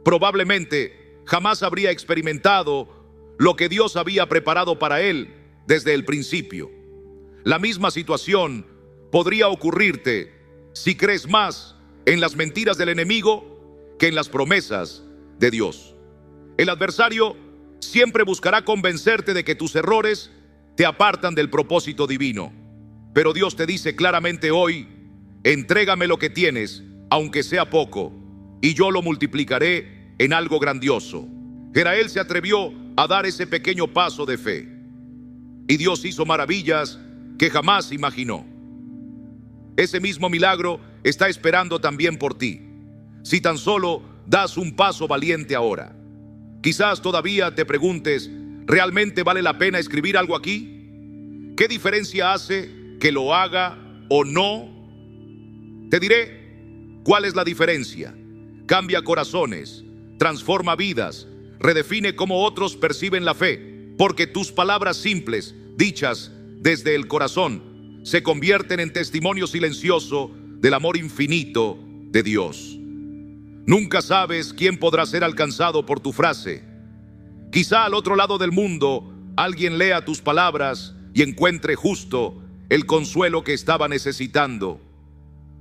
S1: Probablemente jamás habría experimentado lo que Dios había preparado para él desde el principio. La misma situación podría ocurrirte si crees más en las mentiras del enemigo que en las promesas de Dios. El adversario siempre buscará convencerte de que tus errores te apartan del propósito divino. Pero Dios te dice claramente hoy: entrégame lo que tienes, aunque sea poco, y yo lo multiplicaré en algo grandioso. Jerael se atrevió a dar ese pequeño paso de fe, y Dios hizo maravillas que jamás imaginó. Ese mismo milagro está esperando también por ti, si tan solo das un paso valiente ahora. Quizás todavía te preguntes: ¿realmente vale la pena escribir algo aquí? ¿Qué diferencia hace que lo haga o no? Te diré cuál es la diferencia. Cambia corazones, transforma vidas, redefine cómo otros perciben la fe, porque tus palabras simples, dichas desde el corazón, se convierten en testimonio silencioso del amor infinito de Dios. Nunca sabes quién podrá ser alcanzado por tu frase. Quizá al otro lado del mundo alguien lea tus palabras y encuentre justo el consuelo que estaba necesitando.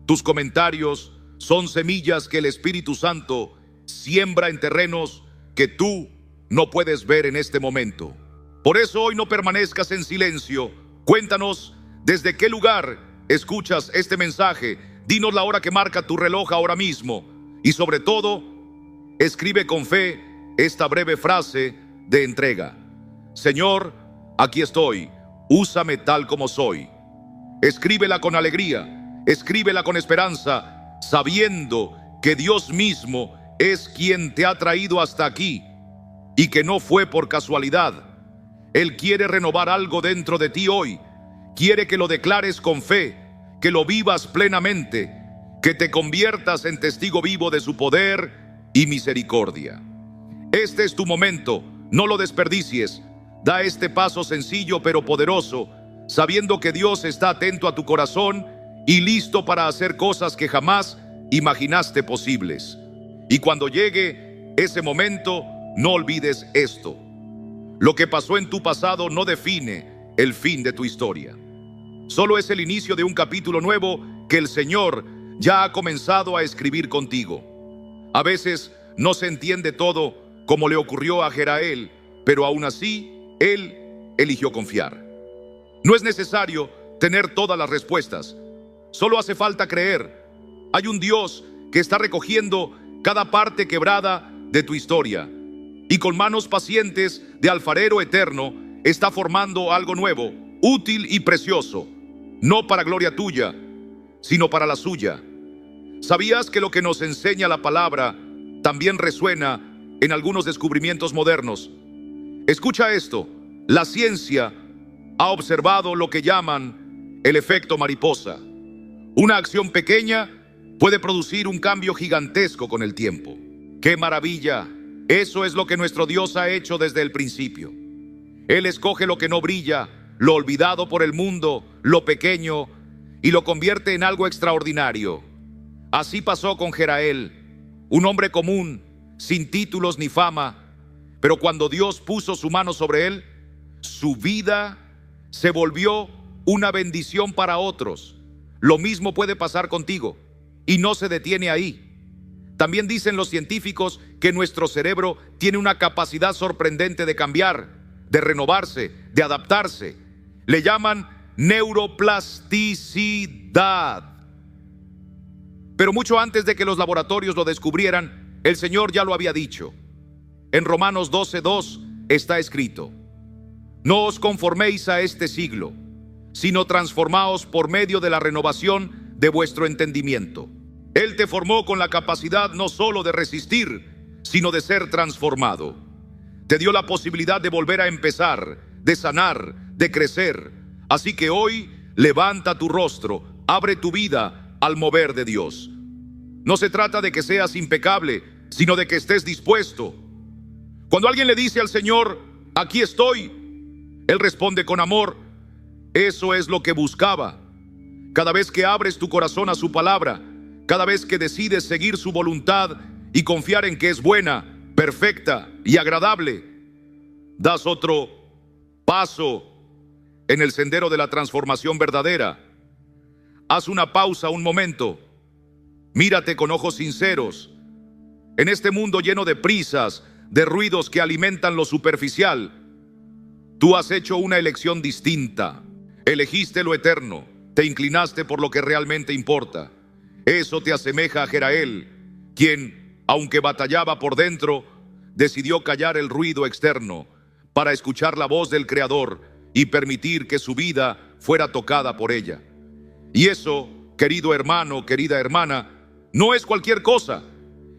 S1: Tus comentarios son semillas que el Espíritu Santo siembra en terrenos que tú no puedes ver en este momento. Por eso hoy no permanezcas en silencio. Cuéntanos desde qué lugar escuchas este mensaje. Dinos la hora que marca tu reloj ahora mismo. Y sobre todo, escribe con fe esta breve frase de entrega. Señor, aquí estoy. Úsame tal como soy. Escríbela con alegría. Escríbela con esperanza, sabiendo que Dios mismo es quien te ha traído hasta aquí y que no fue por casualidad. Él quiere renovar algo dentro de ti hoy. Quiere que lo declares con fe, que lo vivas plenamente, que te conviertas en testigo vivo de su poder y misericordia. Este es tu momento, no lo desperdicies. Da este paso sencillo pero poderoso, sabiendo que Dios está atento a tu corazón y listo para hacer cosas que jamás imaginaste posibles. Y cuando llegue ese momento, no olvides esto. Lo que pasó en tu pasado no define el fin de tu historia. Solo es el inicio de un capítulo nuevo que el Señor ya ha comenzado a escribir contigo. A veces no se entiende todo como le ocurrió a Jerael, pero aún así, él eligió confiar. No es necesario tener todas las respuestas. Solo hace falta creer. Hay un Dios que está recogiendo cada parte quebrada de tu historia y con manos pacientes de alfarero eterno está formando algo nuevo, útil y precioso, no para gloria tuya, sino para la suya. ¿Sabías que lo que nos enseña la palabra también resuena en algunos descubrimientos modernos? Escucha esto. La ciencia ha observado lo que llaman el efecto mariposa. Una acción pequeña puede producir un cambio gigantesco con el tiempo. ¡Qué maravilla! Eso es lo que nuestro Dios ha hecho desde el principio. Él escoge lo que no brilla, lo olvidado por el mundo, lo pequeño, y lo convierte en algo extraordinario. Así pasó con Jerael, un hombre común, sin títulos ni fama, pero cuando Dios puso su mano sobre él, su vida se volvió una bendición para otros. Lo mismo puede pasar contigo, y no se detiene ahí. También dicen los científicos que nuestro cerebro tiene una capacidad sorprendente de cambiar, de renovarse, de adaptarse. Le llaman neuroplasticidad. Pero mucho antes de que los laboratorios lo descubrieran, el Señor ya lo había dicho. En Romanos 12:2 está escrito: no os conforméis a este siglo, sino transformaos por medio de la renovación de vuestro entendimiento. Él te formó con la capacidad no solo de resistir, sino de ser transformado. Te dio la posibilidad de volver a empezar, de sanar, de crecer. Así que hoy levanta tu rostro, abre tu vida al mover de Dios. No se trata de que seas impecable, sino de que estés dispuesto. Cuando alguien le dice al Señor, aquí estoy, Él responde con amor. Eso es lo que buscaba. Cada vez que abres tu corazón a su palabra, cada vez que decides seguir su voluntad y confiar en que es buena, perfecta y agradable, das otro paso en el sendero de la transformación verdadera. Haz una pausa un momento. Mírate con ojos sinceros. En este mundo lleno de prisas, de ruidos que alimentan lo superficial, tú has hecho una elección distinta. Elegiste lo eterno, te inclinaste por lo que realmente importa. Eso te asemeja a Jerael, quien, aunque batallaba por dentro, decidió callar el ruido externo para escuchar la voz del Creador y permitir que su vida fuera tocada por ella. Y eso, querido hermano, querida hermana, no es cualquier cosa.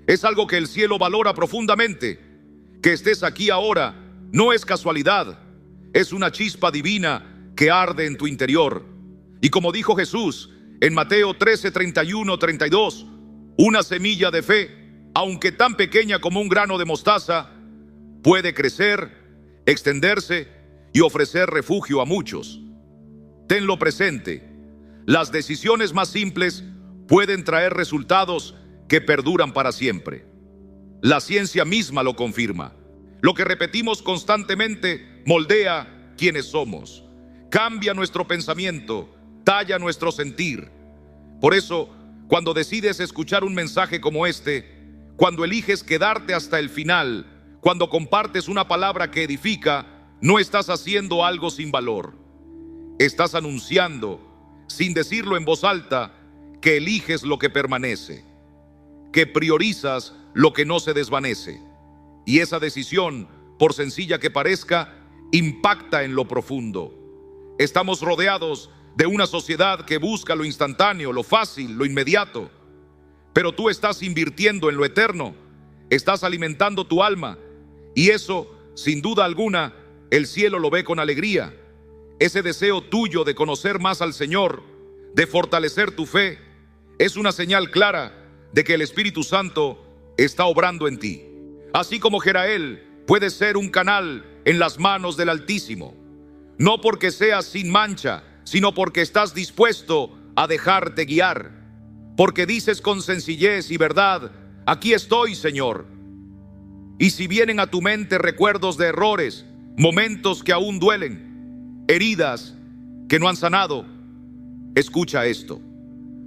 S1: Es algo que el cielo valora profundamente. Que estés aquí ahora no es casualidad. Es una chispa divina que arde en tu interior. Y como dijo Jesús en Mateo 13:31-32, una semilla de fe, aunque tan pequeña como un grano de mostaza, puede crecer, extenderse y ofrecer refugio a muchos. Tenlo presente. Las decisiones más simples pueden traer resultados que perduran para siempre. La ciencia misma lo confirma. Lo que repetimos constantemente moldea quienes somos, cambia nuestro pensamiento, talla nuestro sentir. Por eso, cuando decides escuchar un mensaje como este, cuando eliges quedarte hasta el final, cuando compartes una palabra que edifica, no estás haciendo algo sin valor. Estás anunciando, sin decirlo en voz alta, que eliges lo que permanece, que priorizas lo que no se desvanece. Y esa decisión, por sencilla que parezca, impacta en lo profundo. Estamos rodeados de una sociedad que busca lo instantáneo, lo fácil, lo inmediato. Pero tú estás invirtiendo en lo eterno, estás alimentando tu alma, y eso, sin duda alguna, el cielo lo ve con alegría. Ese deseo tuyo de conocer más al Señor, de fortalecer tu fe, es una señal clara de que el Espíritu Santo está obrando en ti. Así como Jerael puede ser un canal en las manos del Altísimo, no porque seas sin mancha, sino porque estás dispuesto a dejarte guiar, porque dices con sencillez y verdad: aquí estoy, Señor. Y si vienen a tu mente recuerdos de errores, momentos que aún duelen, heridas que no han sanado, escucha esto.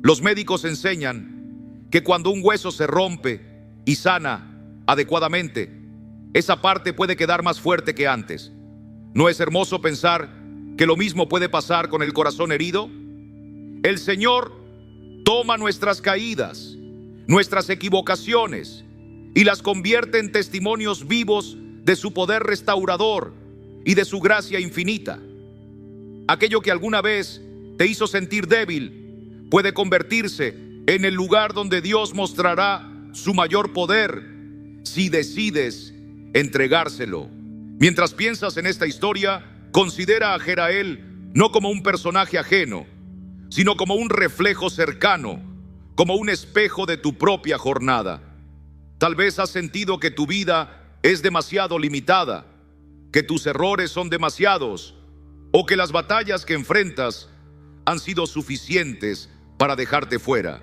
S1: Los médicos enseñan que cuando un hueso se rompe y sana adecuadamente, esa parte puede quedar más fuerte que antes. ¿No es hermoso pensar que lo mismo puede pasar con el corazón herido? El Señor toma nuestras caídas, nuestras equivocaciones, y las convierte en testimonios vivos de su poder restaurador y de su gracia infinita. Aquello que alguna vez te hizo sentir débil puede convertirse en el lugar donde Dios mostrará su mayor poder si decides entregárselo. Mientras piensas en esta historia, considera a Jerael no como un personaje ajeno, sino como un reflejo cercano, como un espejo de tu propia jornada. Tal vez has sentido que tu vida es demasiado limitada, que tus errores son demasiados, o que las batallas que enfrentas han sido suficientes para dejarte fuera.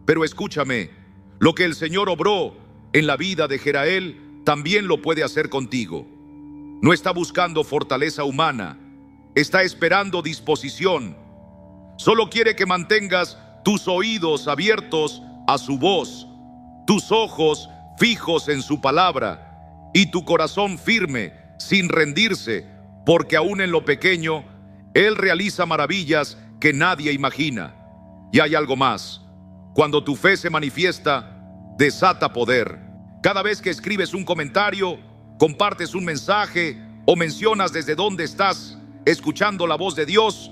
S1: Pero escúchame, lo que el Señor obró en la vida de Jerael también lo puede hacer contigo. No está buscando fortaleza humana, está esperando disposición. Solo quiere que mantengas tus oídos abiertos a su voz, tus ojos fijos en su palabra y tu corazón firme, sin rendirse, porque aún en lo pequeño, Él realiza maravillas que nadie imagina. Y hay algo más: cuando tu fe se manifiesta, desata poder. Cada vez que escribes un comentario, compartes un mensaje o mencionas desde dónde estás escuchando la voz de Dios,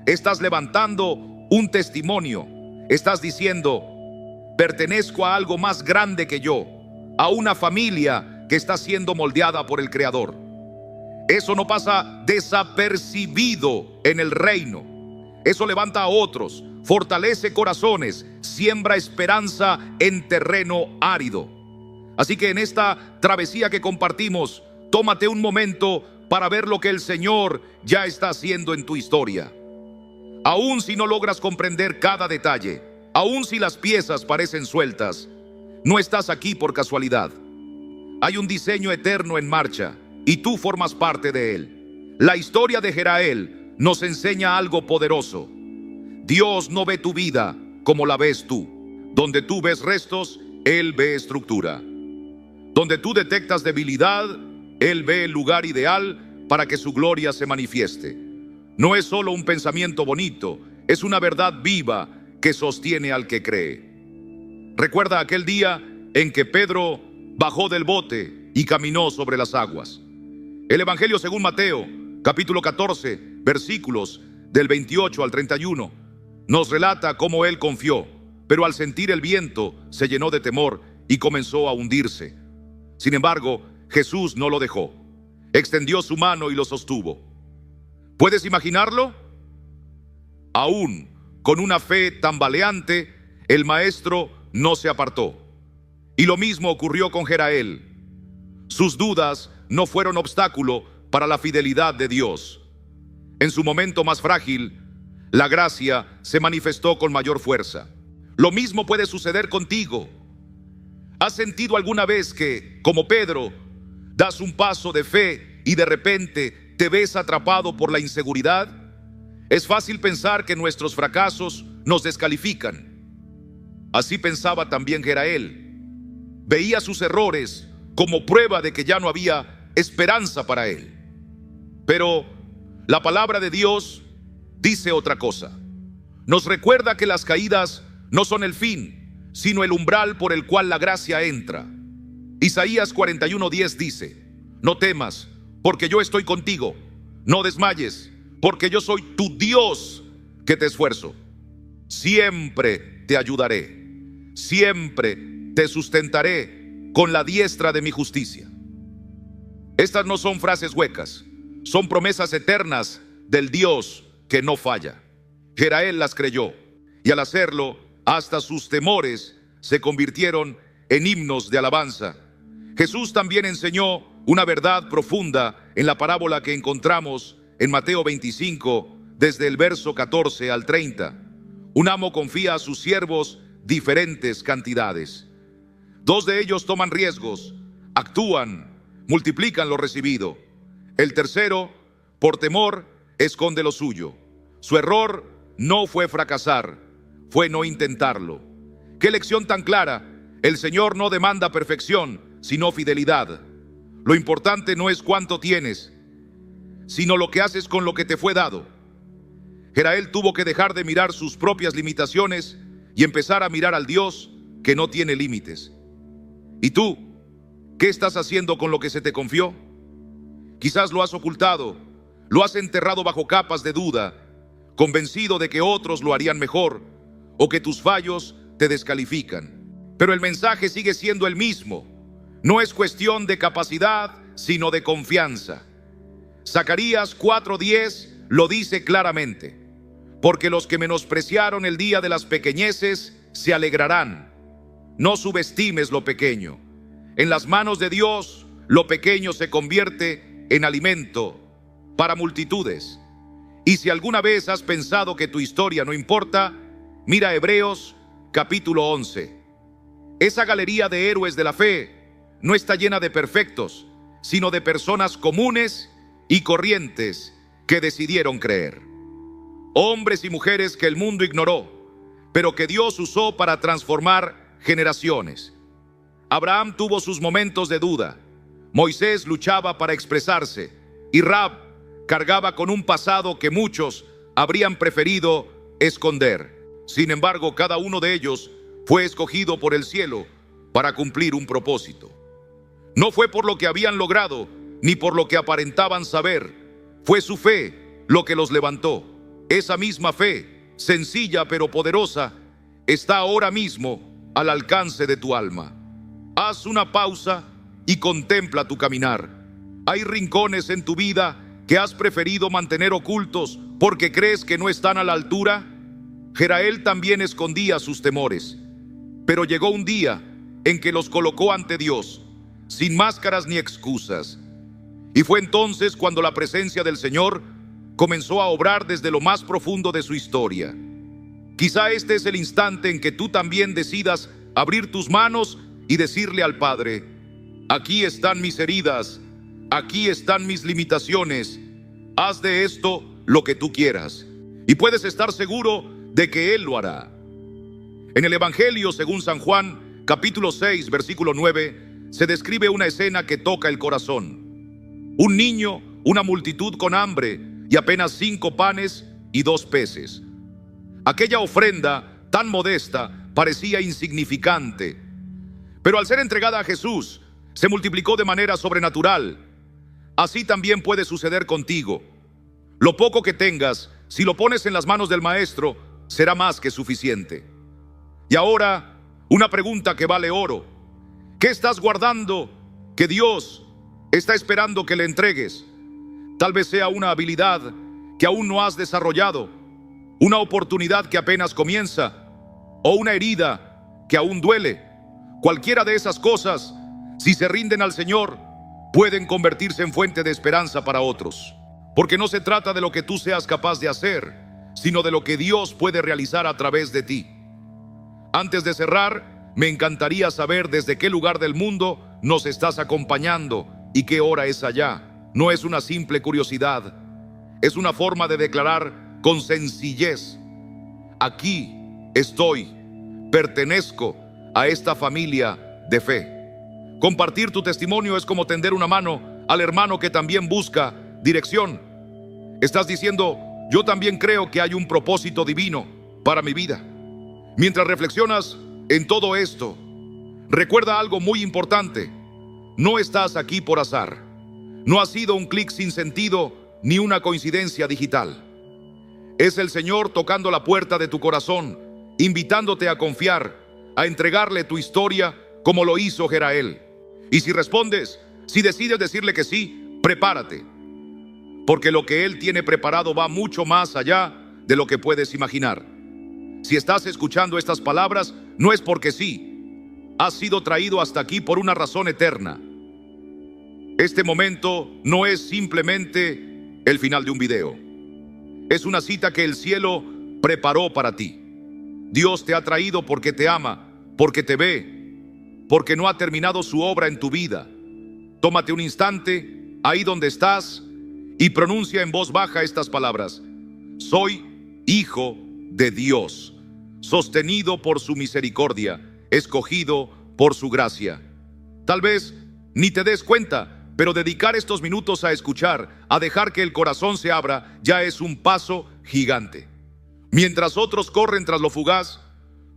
S1: estás levantando un testimonio. Estás diciendo: pertenezco a algo más grande que yo, a una familia que está siendo moldeada por el Creador. Eso no pasa desapercibido en el reino. Eso levanta a otros, fortalece corazones, siembra esperanza en terreno árido. Así que en esta travesía que compartimos, tómate un momento para ver lo que el Señor ya está haciendo en tu historia. Aún si no logras comprender cada detalle, aún si las piezas parecen sueltas, no estás aquí por casualidad. Hay un diseño eterno en marcha y tú formas parte de él. La historia de Jerael nos enseña algo poderoso. Dios no ve tu vida como la ves tú. Donde tú ves restos, Él ve estructura. Donde tú detectas debilidad, Él ve el lugar ideal para que su gloria se manifieste. No es solo un pensamiento bonito, es una verdad viva que sostiene al que cree. Recuerda aquel día en que Pedro bajó del bote y caminó sobre las aguas. El Evangelio según Mateo, capítulo 14, versículos del 28 al 31, nos relata cómo él confió, pero al sentir el viento se llenó de temor y comenzó a hundirse. Sin embargo, Jesús no lo dejó. Extendió su mano y lo sostuvo. ¿Puedes imaginarlo? Aún con una fe tambaleante, el maestro no se apartó. Y lo mismo ocurrió con Jerael. Sus dudas no fueron obstáculo para la fidelidad de Dios. En su momento más frágil, la gracia se manifestó con mayor fuerza. Lo mismo puede suceder contigo. ¿Has sentido alguna vez que, como Pedro, das un paso de fe y de repente te ves atrapado por la inseguridad? Es fácil pensar que nuestros fracasos nos descalifican. Así pensaba también Jerael. Veía sus errores como prueba de que ya no había esperanza para él. Pero la palabra de Dios dice otra cosa. Nos recuerda que las caídas no son el fin, sino el umbral por el cual la gracia entra. Isaías 41:10 dice: no temas, porque yo estoy contigo. No desmayes, porque yo soy tu Dios que te esfuerzo. Siempre te ayudaré. Siempre te sustentaré con la diestra de mi justicia. Estas no son frases huecas, son promesas eternas del Dios que no falla. Jerael las creyó, y al hacerlo, hasta sus temores se convirtieron en himnos de alabanza. Jesús también enseñó una verdad profunda en la parábola que encontramos en Mateo 25, desde el verso 14 al 30. Un amo confía a sus siervos diferentes cantidades. Dos de ellos toman riesgos, actúan, multiplican lo recibido. El tercero, por temor, esconde lo suyo. Su error no fue fracasar, fue no intentarlo. ¡Qué lección tan clara! El Señor no demanda perfección, sino fidelidad. Lo importante no es cuánto tienes, sino lo que haces con lo que te fue dado. Jerael tuvo que dejar de mirar sus propias limitaciones y empezar a mirar al Dios que no tiene límites. ¿Y tú? ¿Qué estás haciendo con lo que se te confió? Quizás lo has ocultado, lo has enterrado bajo capas de duda, convencido de que otros lo harían mejor o que tus fallos te descalifican. Pero el mensaje sigue siendo el mismo. No es cuestión de capacidad, sino de confianza. Zacarías 4:10 lo dice claramente: porque los que menospreciaron el día de las pequeñeces se alegrarán. No subestimes lo pequeño. En las manos de Dios, lo pequeño se convierte en alimento para multitudes. Y si alguna vez has pensado que tu historia no importa, mira Hebreos capítulo 11. Esa galería de héroes de la fe no está llena de perfectos, sino de personas comunes y corrientes que decidieron creer. Hombres y mujeres que el mundo ignoró, pero que Dios usó para transformar generaciones. Abraham tuvo sus momentos de duda. Moisés luchaba para expresarse, y Rahab cargaba con un pasado que muchos habrían preferido esconder. Sin embargo, cada uno de ellos fue escogido por el cielo para cumplir un propósito. No fue por lo que habían logrado, ni por lo que aparentaban saber. Fue su fe lo que los levantó. Esa misma fe, sencilla pero poderosa, está ahora mismo al alcance de tu alma. Haz una pausa y contempla tu caminar. Hay rincones en tu vida que has preferido mantener ocultos porque crees que no están a la altura. Jerael también escondía sus temores, pero llegó un día en que los colocó ante Dios, sin máscaras ni excusas. Y fue entonces cuando la presencia del Señor comenzó a obrar desde lo más profundo de su historia. Quizá este es el instante en que tú también decidas abrir tus manos y decirle al Padre: aquí están mis heridas, aquí están mis limitaciones, haz de esto lo que tú quieras. Y puedes estar seguro de que Él lo hará. En el Evangelio según San Juan, capítulo 6, versículo 9, se describe una escena que toca el corazón. Un niño, una multitud con hambre y apenas 5 panes y 2 peces. Aquella ofrenda tan modesta parecía insignificante, pero al ser entregada a Jesús, se multiplicó de manera sobrenatural. Así también puede suceder contigo. Lo poco que tengas, si lo pones en las manos del Maestro, será más que suficiente. Y ahora, una pregunta que vale oro. ¿Qué estás guardando que Dios está esperando que le entregues? Tal vez sea una habilidad que aún no has desarrollado, una oportunidad que apenas comienza, o una herida que aún duele. Cualquiera de esas cosas, si se rinden al Señor, pueden convertirse en fuente de esperanza para otros. Porque no se trata de lo que tú seas capaz de hacer, sino de lo que Dios puede realizar a través de ti. Antes de cerrar, Me encantaría saber desde qué lugar del mundo nos estás acompañando y qué hora es allá. No es una simple curiosidad, es una forma de declarar con sencillez: aquí estoy, pertenezco a esta familia de fe. Compartir tu testimonio es como tender una mano al hermano que también busca dirección. Estás diciendo: yo también creo que hay un propósito divino para mi vida. Mientras reflexionas en todo esto, recuerda algo muy importante: no estás aquí por azar. No ha sido un clic sin sentido ni una coincidencia digital. Es el Señor tocando la puerta de tu corazón, invitándote a confiar, a entregarle tu historia como lo hizo Jerael. Y si respondes, si decides decirle que sí, prepárate, porque lo que Él tiene preparado va mucho más allá de lo que puedes imaginar. Si estás escuchando estas palabras, no es porque sí. Has sido traído hasta aquí por una razón eterna. Este momento no es simplemente el final de un video. Es una cita que el cielo preparó para ti. Dios te ha traído porque te ama, porque te ve, porque no ha terminado su obra en tu vida. Tómate un instante, ahí donde estás, y pronuncia en voz baja estas palabras: soy hijo de Dios, sostenido por su misericordia, escogido por su gracia. Tal vez ni te des cuenta, pero dedicar estos minutos a escuchar, a dejar que el corazón se abra, ya es un paso gigante. Mientras otros corren tras lo fugaz,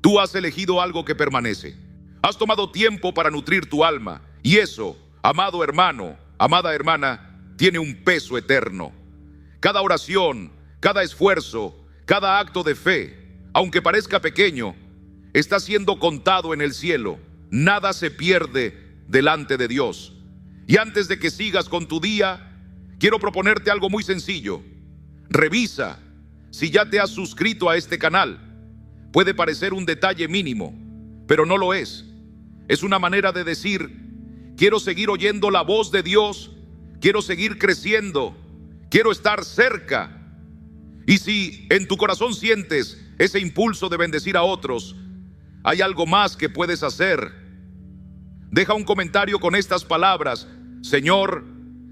S1: tú has elegido algo que permanece. Has tomado tiempo para nutrir tu alma, y eso, amado hermano, amada hermana, tiene un peso eterno. Cada oración, cada esfuerzo, cada acto de fe, aunque parezca pequeño, está siendo contado en el cielo. Nada se pierde delante de Dios. Y antes de que sigas con tu día, quiero proponerte algo muy sencillo. Revisa si ya te has suscrito a este canal. Puede parecer un detalle mínimo, pero no lo es. Es una manera de decir: quiero seguir oyendo la voz de Dios, quiero seguir creciendo, quiero estar cerca. Y si en tu corazón sientes ese impulso de bendecir a otros, hay algo más que puedes hacer. Deja un comentario con estas palabras: Señor,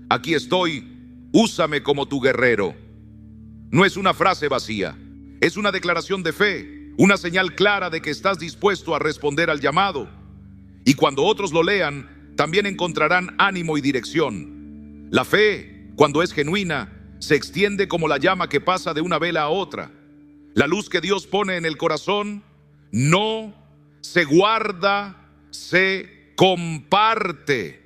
S1: aquí estoy, úsame como tu guerrero. No es una frase vacía, es una declaración de fe, una señal clara de que estás dispuesto a responder al llamado. Y cuando otros lo lean, también encontrarán ánimo y dirección. La fe, cuando es genuina, se extiende como la llama que pasa de una vela a otra. La luz que Dios pone en el corazón no se guarda, se comparte.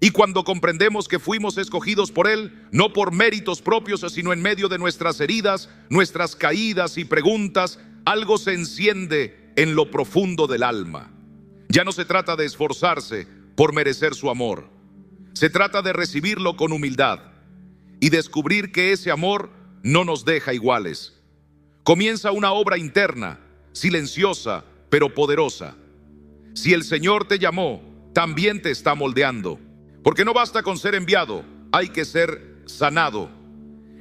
S1: Y cuando comprendemos que fuimos escogidos por Él, no por méritos propios, sino en medio de nuestras heridas, nuestras caídas y preguntas, algo se enciende en lo profundo del alma. Ya no se trata de esforzarse por merecer su amor. Se trata de recibirlo con humildad y descubrir que ese amor no nos deja iguales. Comienza una obra interna, silenciosa, pero poderosa. Si el Señor te llamó, también te está moldeando. Porque no basta con ser enviado, hay que ser sanado.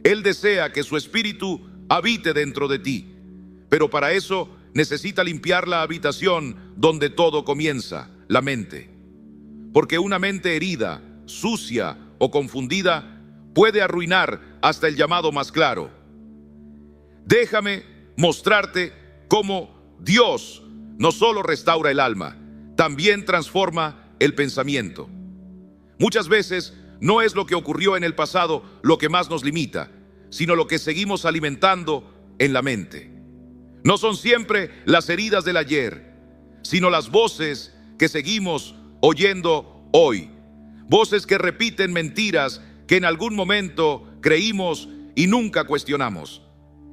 S1: Él desea que su espíritu habite dentro de ti, pero para eso necesita limpiar la habitación donde todo comienza, la mente. Porque una mente herida, sucia o confundida puede arruinar hasta el llamado más claro. Déjame mostrarte cómo Dios no solo restaura el alma, también transforma el pensamiento. Muchas veces no es lo que ocurrió en el pasado lo que más nos limita, sino lo que seguimos alimentando en la mente. No son siempre las heridas del ayer, sino las voces que seguimos oyendo hoy. Voces que repiten mentiras que en algún momento creímos y nunca cuestionamos.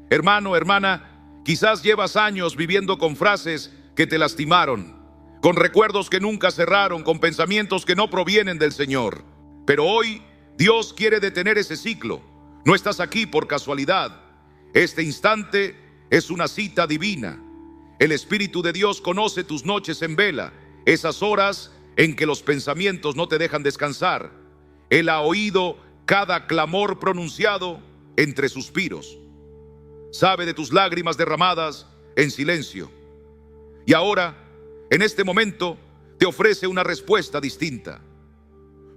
S1: Hermano, hermana, quizás llevas años viviendo con frases que te lastimaron, con recuerdos que nunca cerraron, con pensamientos que no provienen del Señor. Pero hoy Dios quiere detener ese ciclo. No estás aquí por casualidad. Este instante es una cita divina. El Espíritu de Dios conoce tus noches en vela, esas horas en que los pensamientos no te dejan descansar. Él ha oído cada clamor pronunciado entre suspiros. Sabe de tus lágrimas derramadas en silencio. Y ahora en este momento te ofrece una respuesta distinta.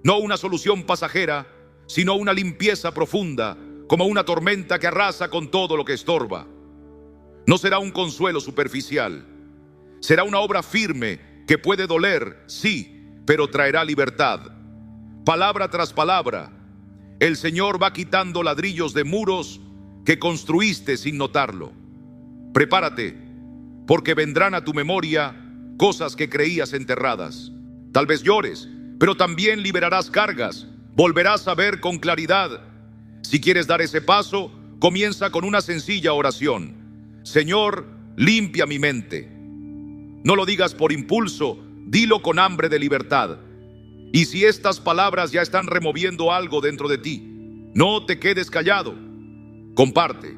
S1: No una solución pasajera, sino una limpieza profunda, como una tormenta que arrasa con todo lo que estorba. No será un consuelo superficial. Será una obra firme que puede doler, sí, pero traerá libertad. Palabra tras palabra, el Señor va quitando ladrillos de muros que construiste sin notarlo. Prepárate, porque vendrán a tu memoria cosas que creías enterradas. Tal vez llores, pero también liberarás cargas. Volverás a ver con claridad. Si quieres dar ese paso, comienza con una sencilla oración. Señor, limpia mi mente. No lo digas por impulso, dilo con hambre de libertad. Y si estas palabras ya están removiendo algo dentro de ti, no te quedes callado. Comparte.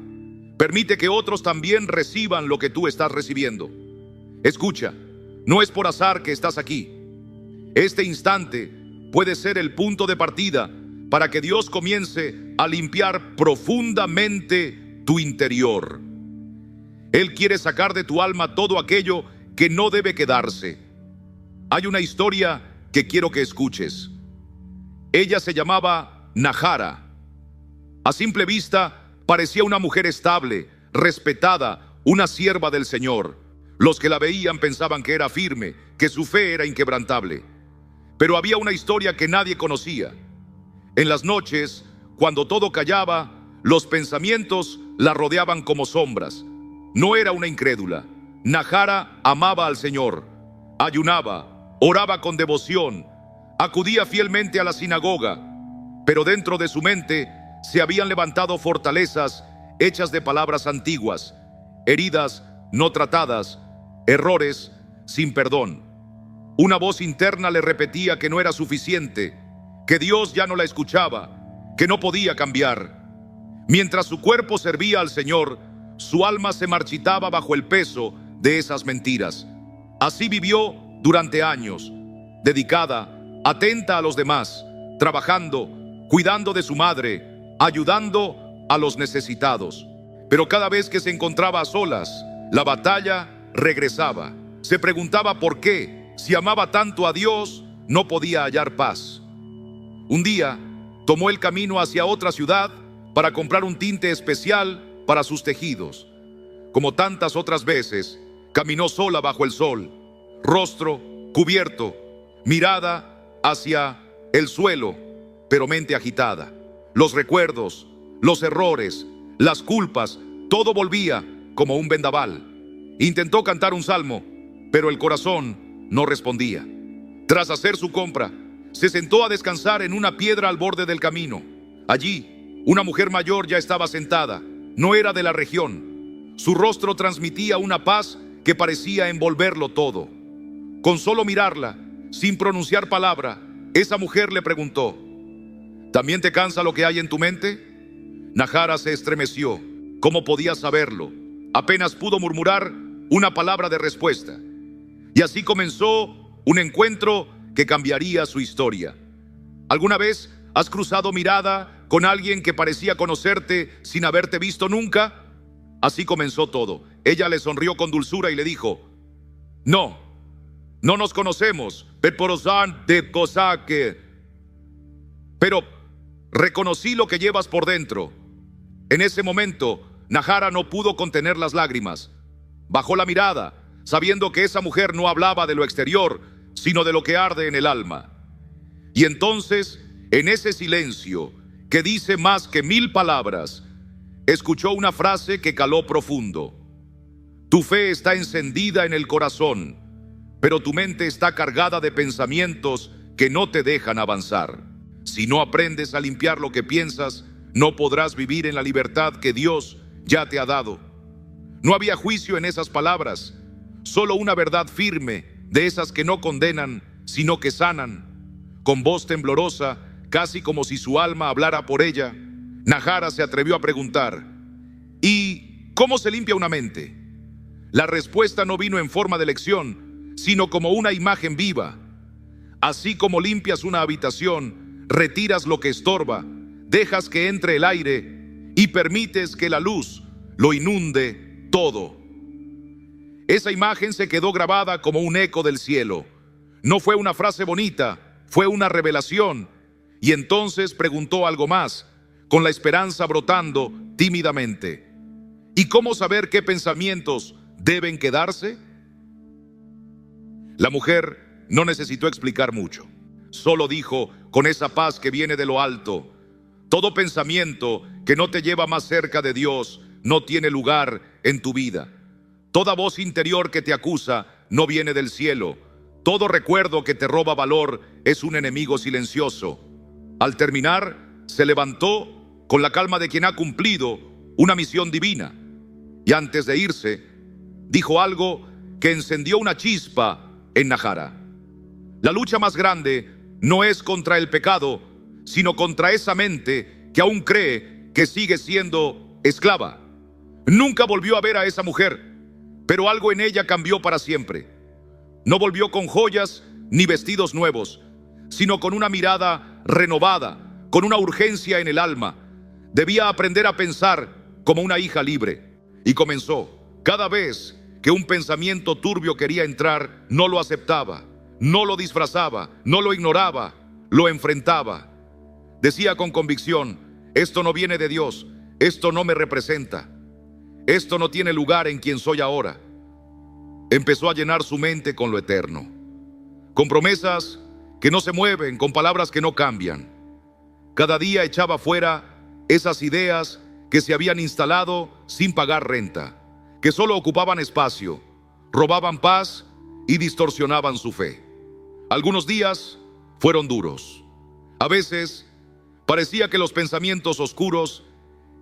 S1: Permite que otros también reciban lo que tú estás recibiendo. Escucha, no es por azar que estás aquí. Este instante puede ser el punto de partida para que Dios comience a limpiar profundamente tu interior. Él quiere sacar de tu alma todo aquello que no debe quedarse. Hay una historia que quiero que escuches. Ella se llamaba Nahara. A simple vista, parecía una mujer estable, respetada, una sierva del Señor. Los que la veían pensaban que era firme, que su fe era inquebrantable. Pero había una historia que nadie conocía. En las noches, cuando todo callaba, los pensamientos la rodeaban como sombras. No era una incrédula. Nahara amaba al Señor, ayunaba, oraba con devoción, acudía fielmente a la sinagoga, pero dentro de su mente se habían levantado fortalezas hechas de palabras antiguas, heridas no tratadas, errores sin perdón. Una voz interna le repetía que no era suficiente, que Dios ya no la escuchaba, que no podía cambiar. Mientras su cuerpo servía al Señor, su alma se marchitaba bajo el peso de esas mentiras. Así vivió durante años, dedicada, atenta a los demás, trabajando, cuidando de su madre, ayudando a los necesitados. Pero cada vez que se encontraba a solas, la batalla regresaba. Se preguntaba por qué, si amaba tanto a Dios, no podía hallar paz. Un día, tomó el camino hacia otra ciudad para comprar un tinte especial para sus tejidos. Como tantas otras veces, caminó sola bajo el sol, rostro cubierto, mirada hacia el suelo, pero mente agitada. Los recuerdos, los errores, las culpas, todo volvía como un vendaval. Intentó cantar un salmo, pero el corazón no respondía. Tras hacer su compra, se sentó a descansar en una piedra al borde del camino. Allí, una mujer mayor ya estaba sentada. No era de la región. Su rostro transmitía una paz que parecía envolverlo todo. Con solo mirarla, sin pronunciar palabra, esa mujer le preguntó: ¿también te cansa lo que hay en tu mente? Nahara se estremeció. ¿Cómo podía saberlo? Apenas pudo murmurar una palabra de respuesta. Y así comenzó un encuentro que cambiaría su historia. ¿Alguna vez has cruzado mirada con alguien que parecía conocerte sin haberte visto nunca? Así comenzó todo. Ella le sonrió con dulzura y le dijo: no nos conocemos, pero reconocí lo que llevas por dentro. En ese momento, Nahara no pudo contener las lágrimas. Bajó la mirada, sabiendo que esa mujer no hablaba de lo exterior, sino de lo que arde en el alma. Y entonces, en ese silencio, que dice más que 1000 palabras, escuchó una frase que caló profundo. Tu fe está encendida en el corazón, pero tu mente está cargada de pensamientos que no te dejan avanzar. Si no aprendes a limpiar lo que piensas, no podrás vivir en la libertad que Dios ya te ha dado. No había juicio en esas palabras, solo una verdad firme, de esas que no condenan, sino que sanan. Con voz temblorosa, casi como si su alma hablara por ella, Nahara se atrevió a preguntar: ¿y cómo se limpia una mente? La respuesta no vino en forma de lección, sino como una imagen viva. Así como limpias una habitación, retiras lo que estorba, dejas que entre el aire y permites que la luz lo inunde todo. Esa imagen se quedó grabada como un eco del cielo. No fue una frase bonita, fue una revelación. Y entonces preguntó algo más, con la esperanza brotando tímidamente. ¿Y cómo saber qué pensamientos deben quedarse? La mujer no necesitó explicar mucho. Solo dijo, con esa paz que viene de lo alto: todo pensamiento que no te lleva más cerca de Dios no tiene lugar en tu vida. Toda voz interior que te acusa no viene del cielo. Todo recuerdo que te roba valor es un enemigo silencioso. Al terminar, se levantó con la calma de quien ha cumplido una misión divina. Y antes de irse, dijo algo que encendió una chispa en Najara. La lucha más grande no es contra el pecado, sino contra esa mente que aún cree que sigue siendo esclava. Nunca volvió a ver a esa mujer, pero algo en ella cambió para siempre. No volvió con joyas ni vestidos nuevos, sino con una mirada renovada, con una urgencia en el alma. Debía aprender a pensar como una hija libre. Y comenzó. Cada vez que un pensamiento turbio quería entrar, no lo aceptaba, no lo disfrazaba, no lo ignoraba, lo enfrentaba. Decía con convicción: esto no viene de Dios, esto no me representa, esto no tiene lugar en quien soy ahora. Empezó a llenar su mente con lo eterno, con promesas que no se mueven, con palabras que no cambian. Cada día echaba fuera esas ideas que se habían instalado sin pagar renta, que solo ocupaban espacio, robaban paz y distorsionaban su fe. Algunos días fueron duros. A veces parecía que los pensamientos oscuros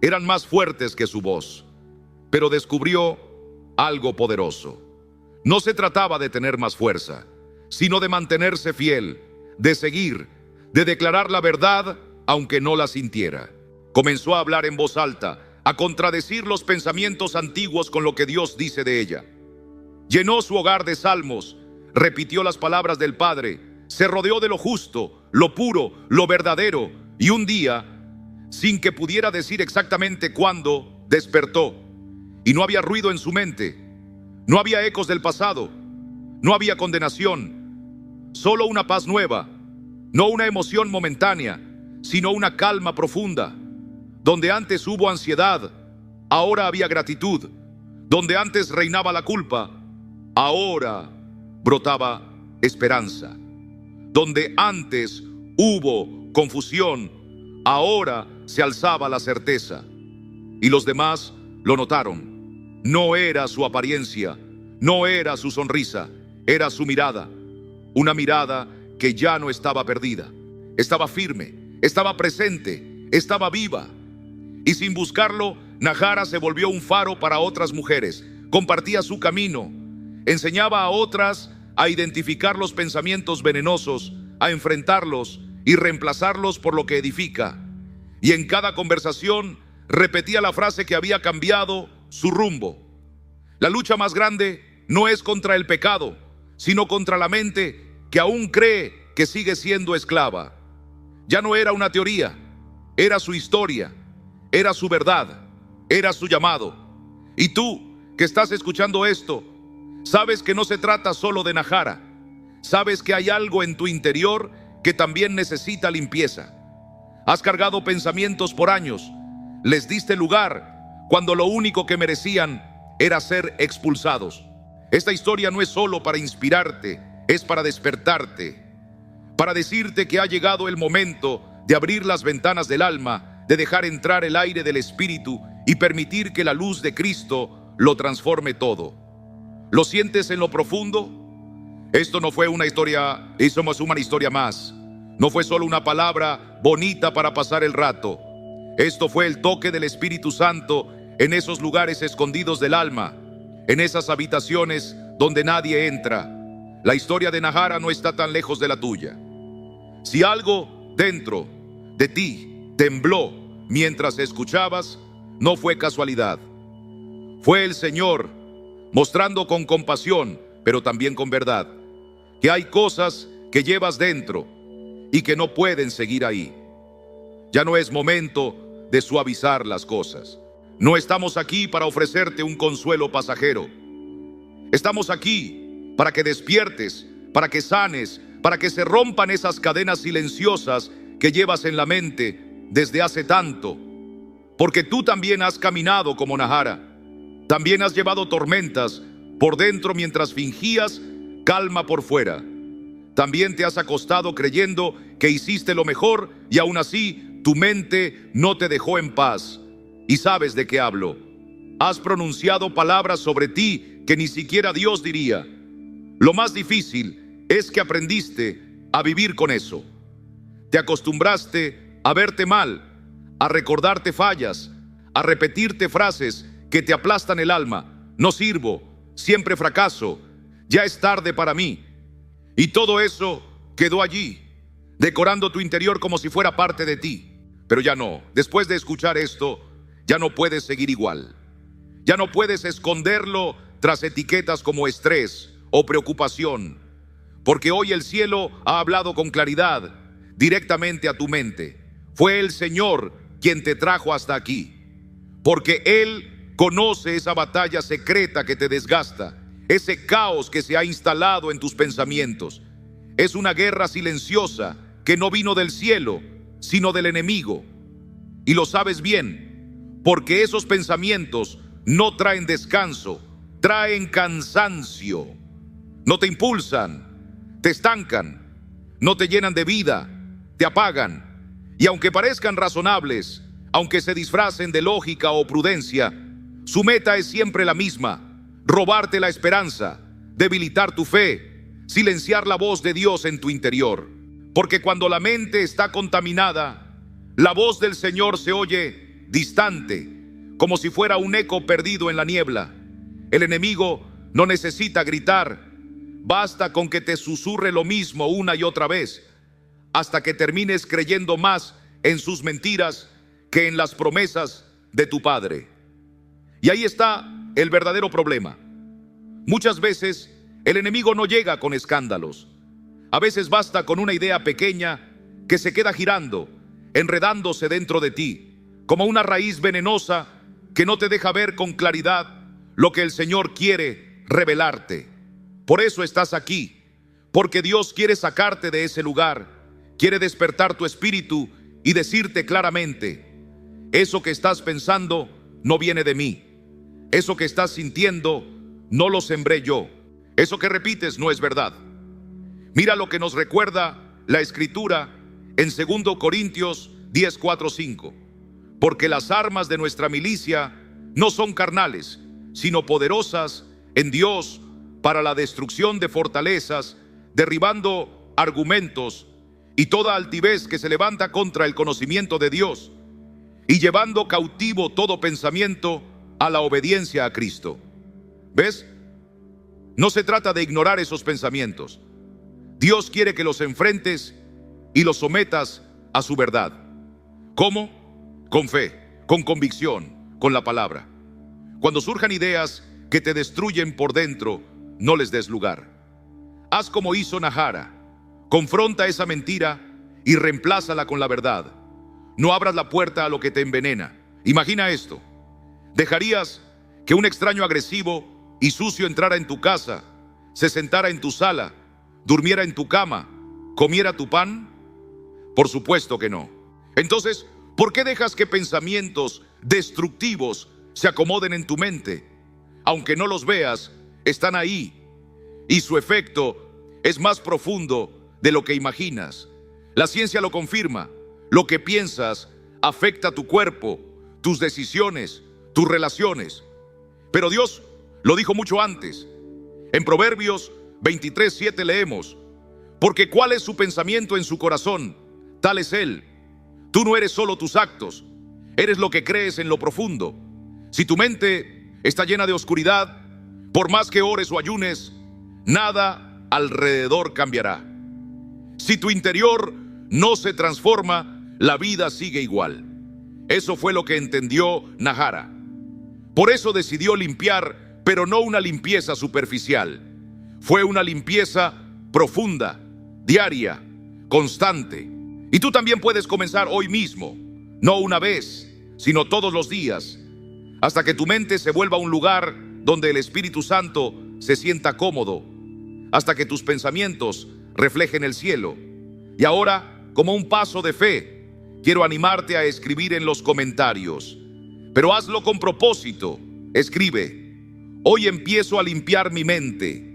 S1: eran más fuertes que su voz, pero descubrió algo poderoso. No se trataba de tener más fuerza, sino de mantenerse fiel, de seguir, de declarar la verdad aunque no la sintiera. Comenzó a hablar en voz alta, a contradecir los pensamientos antiguos con lo que Dios dice de ella. Llenó su hogar de salmos, repitió las palabras del Padre, se rodeó de lo justo, lo puro, lo verdadero, y un día, sin que pudiera decir exactamente cuándo, despertó. Y no había ruido en su mente, no había ecos del pasado, no había condenación, solo una paz nueva, no una emoción momentánea, sino una calma profunda. Donde antes hubo ansiedad, ahora había gratitud. Donde antes reinaba la culpa, ahora brotaba esperanza. Donde antes hubo confusión, ahora se alzaba la certeza. Y los demás lo notaron. No era su apariencia, no era su sonrisa, era su mirada. Una mirada que ya no estaba perdida. Estaba firme, estaba presente, estaba viva. Y sin buscarlo, Najara se volvió un faro para otras mujeres. Compartía su camino, enseñaba a otras a identificar los pensamientos venenosos, a enfrentarlos y reemplazarlos por lo que edifica. Y en cada conversación repetía la frase que había cambiado su rumbo. La lucha más grande no es contra el pecado, sino contra la mente que aún cree que sigue siendo esclava. Ya no era una teoría, era su historia. Era su verdad, era su llamado. Y tú, que estás escuchando esto, sabes que no se trata solo de Najara. Sabes que hay algo en tu interior que también necesita limpieza. Has cargado pensamientos por años. Les diste lugar cuando lo único que merecían era ser expulsados. Esta historia no es solo para inspirarte, es para despertarte, para decirte que ha llegado el momento de abrir las ventanas del alma, de dejar entrar el aire del Espíritu y permitir que la luz de Cristo lo transforme todo. ¿Lo sientes en lo profundo? Esto no fue una historia, y somos una historia más. No fue solo una palabra bonita para pasar el rato. Esto fue el toque del Espíritu Santo en esos lugares escondidos del alma, en esas habitaciones donde nadie entra. La historia de Najara no está tan lejos de la tuya. Si algo dentro de ti tembló mientras escuchabas, no fue casualidad. Fue el Señor mostrando con compasión, pero también con verdad, que hay cosas que llevas dentro y que no pueden seguir ahí. Ya no es momento de suavizar las cosas. No estamos aquí para ofrecerte un consuelo pasajero. Estamos aquí para que despiertes, para que sanes, para que se rompan esas cadenas silenciosas que llevas en la mente desde hace tanto. Porque tú también has caminado como Nahara. También has llevado tormentas por dentro mientras fingías calma por fuera. También te has acostado creyendo que hiciste lo mejor y aún así tu mente no te dejó en paz. Y sabes de qué hablo. Has pronunciado palabras sobre ti que ni siquiera Dios diría. Lo más difícil es que aprendiste a vivir con eso. Te acostumbraste a verte mal, a recordarte fallas, a repetirte frases que te aplastan el alma. No sirvo, siempre fracaso, ya es tarde para mí. Y todo eso quedó allí, decorando tu interior como si fuera parte de ti. Pero ya no, después de escuchar esto, ya no puedes seguir igual. Ya no puedes esconderlo tras etiquetas como estrés o preocupación. Porque hoy el cielo ha hablado con claridad directamente a tu mente. Fue el Señor quien te trajo hasta aquí. Porque Él conoce esa batalla secreta que te desgasta, ese caos que se ha instalado en tus pensamientos. Es una guerra silenciosa que no vino del cielo, sino del enemigo. Y lo sabes bien, porque esos pensamientos no traen descanso, traen cansancio. No te impulsan, te estancan, no te llenan de vida, te apagan. Y aunque parezcan razonables, aunque se disfracen de lógica o prudencia, su meta es siempre la misma: robarte la esperanza, debilitar tu fe, silenciar la voz de Dios en tu interior. Porque cuando la mente está contaminada, la voz del Señor se oye distante, como si fuera un eco perdido en la niebla. El enemigo no necesita gritar, basta con que te susurre lo mismo una y otra vez, hasta que termines creyendo más en sus mentiras que en las promesas de tu Padre. Y ahí está el verdadero problema. Muchas veces el enemigo no llega con escándalos. A veces basta con una idea pequeña que se queda girando, enredándose dentro de ti, como una raíz venenosa que no te deja ver con claridad lo que el Señor quiere revelarte. Por eso estás aquí, porque Dios quiere sacarte de ese lugar, quiere despertar tu espíritu y decirte claramente: eso que estás pensando no viene de mí. Eso que estás sintiendo no lo sembré yo. Eso que repites no es verdad. Mira lo que nos recuerda la Escritura en 2 Corintios 10, 4, 5. Porque las armas de nuestra milicia no son carnales, sino poderosas en Dios para la destrucción de fortalezas, derribando argumentos y toda altivez que se levanta contra el conocimiento de Dios, y llevando cautivo todo pensamiento a la obediencia a Cristo. ¿Ves? No se trata de ignorar esos pensamientos. Dios quiere que los enfrentes y los sometas a su verdad. ¿Cómo? Con fe, con convicción, con la palabra. Cuando surjan ideas que te destruyen por dentro, no les des lugar. Haz como hizo Nahara. Confronta esa mentira y reemplázala con la verdad. No abras la puerta a lo que te envenena. Imagina esto: ¿dejarías que un extraño agresivo y sucio entrara en tu casa, se sentara en tu sala, durmiera en tu cama, comiera tu pan? Por supuesto que no. Entonces, ¿por qué dejas que pensamientos destructivos se acomoden en tu mente? Aunque no los veas, están ahí, y su efecto es más profundo de lo que imaginas. La ciencia lo confirma. Lo que piensas afecta tu cuerpo, tus decisiones, tus relaciones. Pero Dios lo dijo mucho antes. En Proverbios 23, 7 leemos: porque cuál es su pensamiento en su corazón, tal es él. Tú no eres solo tus actos, eres lo que crees en lo profundo. Si tu mente está llena de oscuridad, por más que ores o ayunes, nada alrededor cambiará. Si tu interior no se transforma, la vida sigue igual. Eso fue lo que entendió Nahara. Por eso decidió limpiar, pero no una limpieza superficial. Fue una limpieza profunda, diaria, constante. Y tú también puedes comenzar hoy mismo, no una vez, sino todos los días, hasta que tu mente se vuelva un lugar donde el Espíritu Santo se sienta cómodo, hasta que tus pensamientos reflejen el cielo. Y ahora, como un paso de fe, quiero animarte a escribir en los comentarios, pero hazlo con propósito. Escribe: hoy empiezo a limpiar mi mente.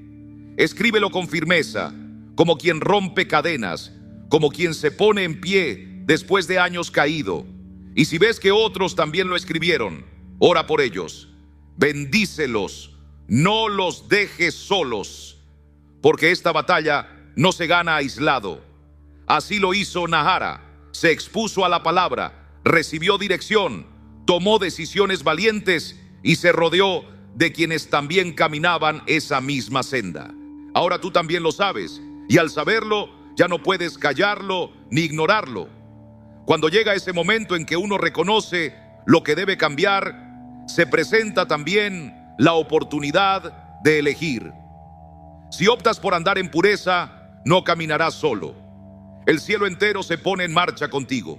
S1: Escríbelo con firmeza, como quien rompe cadenas, como quien se pone en pie después de años caído. Y si ves que otros también lo escribieron, ora por ellos, bendícelos, no los dejes solos, porque esta batalla no se gana aislado. Así lo hizo Nahara, se expuso a la palabra, recibió dirección, tomó decisiones valientes y se rodeó de quienes también caminaban esa misma senda. Ahora tú también lo sabes, y al saberlo ya no puedes callarlo ni ignorarlo. Cuando llega ese momento en que uno reconoce lo que debe cambiar, se presenta también la oportunidad de elegir. Si optas por andar en pureza, no caminarás solo. El cielo entero se pone en marcha contigo.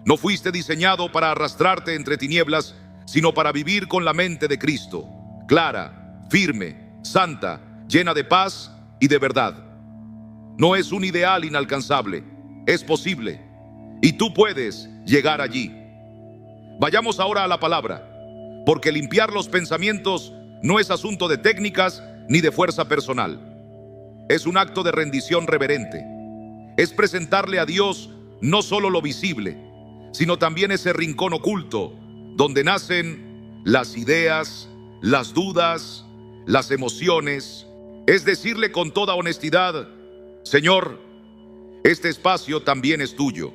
S1: No fuiste diseñado para arrastrarte entre tinieblas, sino para vivir con la mente de Cristo, clara, firme, santa, llena de paz y de verdad. No es un ideal inalcanzable, es posible, y tú puedes llegar allí. Vayamos ahora a la palabra, porque limpiar los pensamientos no es asunto de técnicas ni de fuerza personal. Es un acto de rendición reverente. Es presentarle a Dios no solo lo visible, sino también ese rincón oculto donde nacen las ideas, las dudas, las emociones. Es decirle con toda honestidad: Señor, este espacio también es tuyo.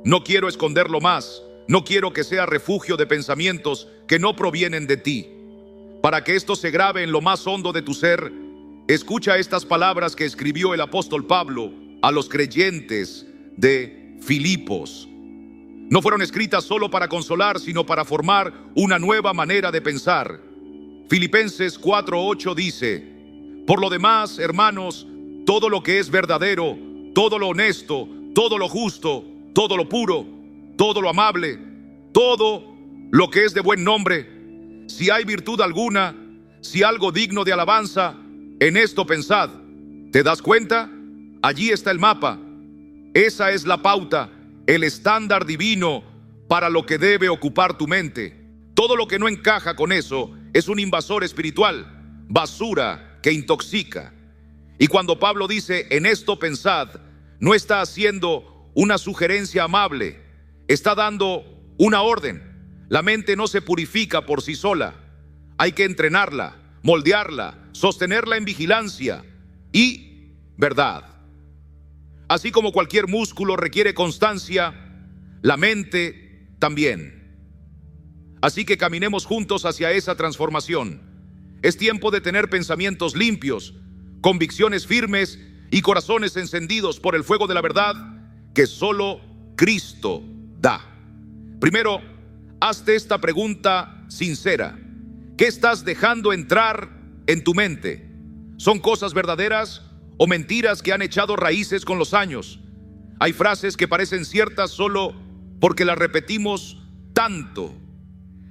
S1: No quiero esconderlo más. No quiero que sea refugio de pensamientos que no provienen de ti. Para que esto se grabe en lo más hondo de tu ser, escucha estas palabras que escribió el apóstol Pablo a los creyentes de Filipos. No fueron escritas solo para consolar, sino para formar una nueva manera de pensar. Filipenses 4:8 dice: por lo demás, hermanos, todo lo que es verdadero, todo lo honesto, todo lo justo, todo lo puro, todo lo amable, todo lo que es de buen nombre, si hay virtud alguna, si algo digno de alabanza, en esto pensad. ¿Te das cuenta? Allí está el mapa. Esa es la pauta, el estándar divino para lo que debe ocupar tu mente. Todo lo que no encaja con eso es un invasor espiritual, basura que intoxica. Y cuando Pablo dice en esto pensad, no está haciendo una sugerencia amable, está dando una orden. La mente no se purifica por sí sola. Hay que entrenarla, moldearla, sostenerla en vigilancia y verdad. Así como cualquier músculo requiere constancia, la mente también. Así que caminemos juntos hacia esa transformación. Es tiempo de tener pensamientos limpios, convicciones firmes y corazones encendidos por el fuego de la verdad que solo Cristo da. Primero, hazte esta pregunta sincera: ¿qué estás dejando entrar en tu mente? ¿Son cosas verdaderas o mentiras que han echado raíces con los años? Hay frases que parecen ciertas solo porque las repetimos tanto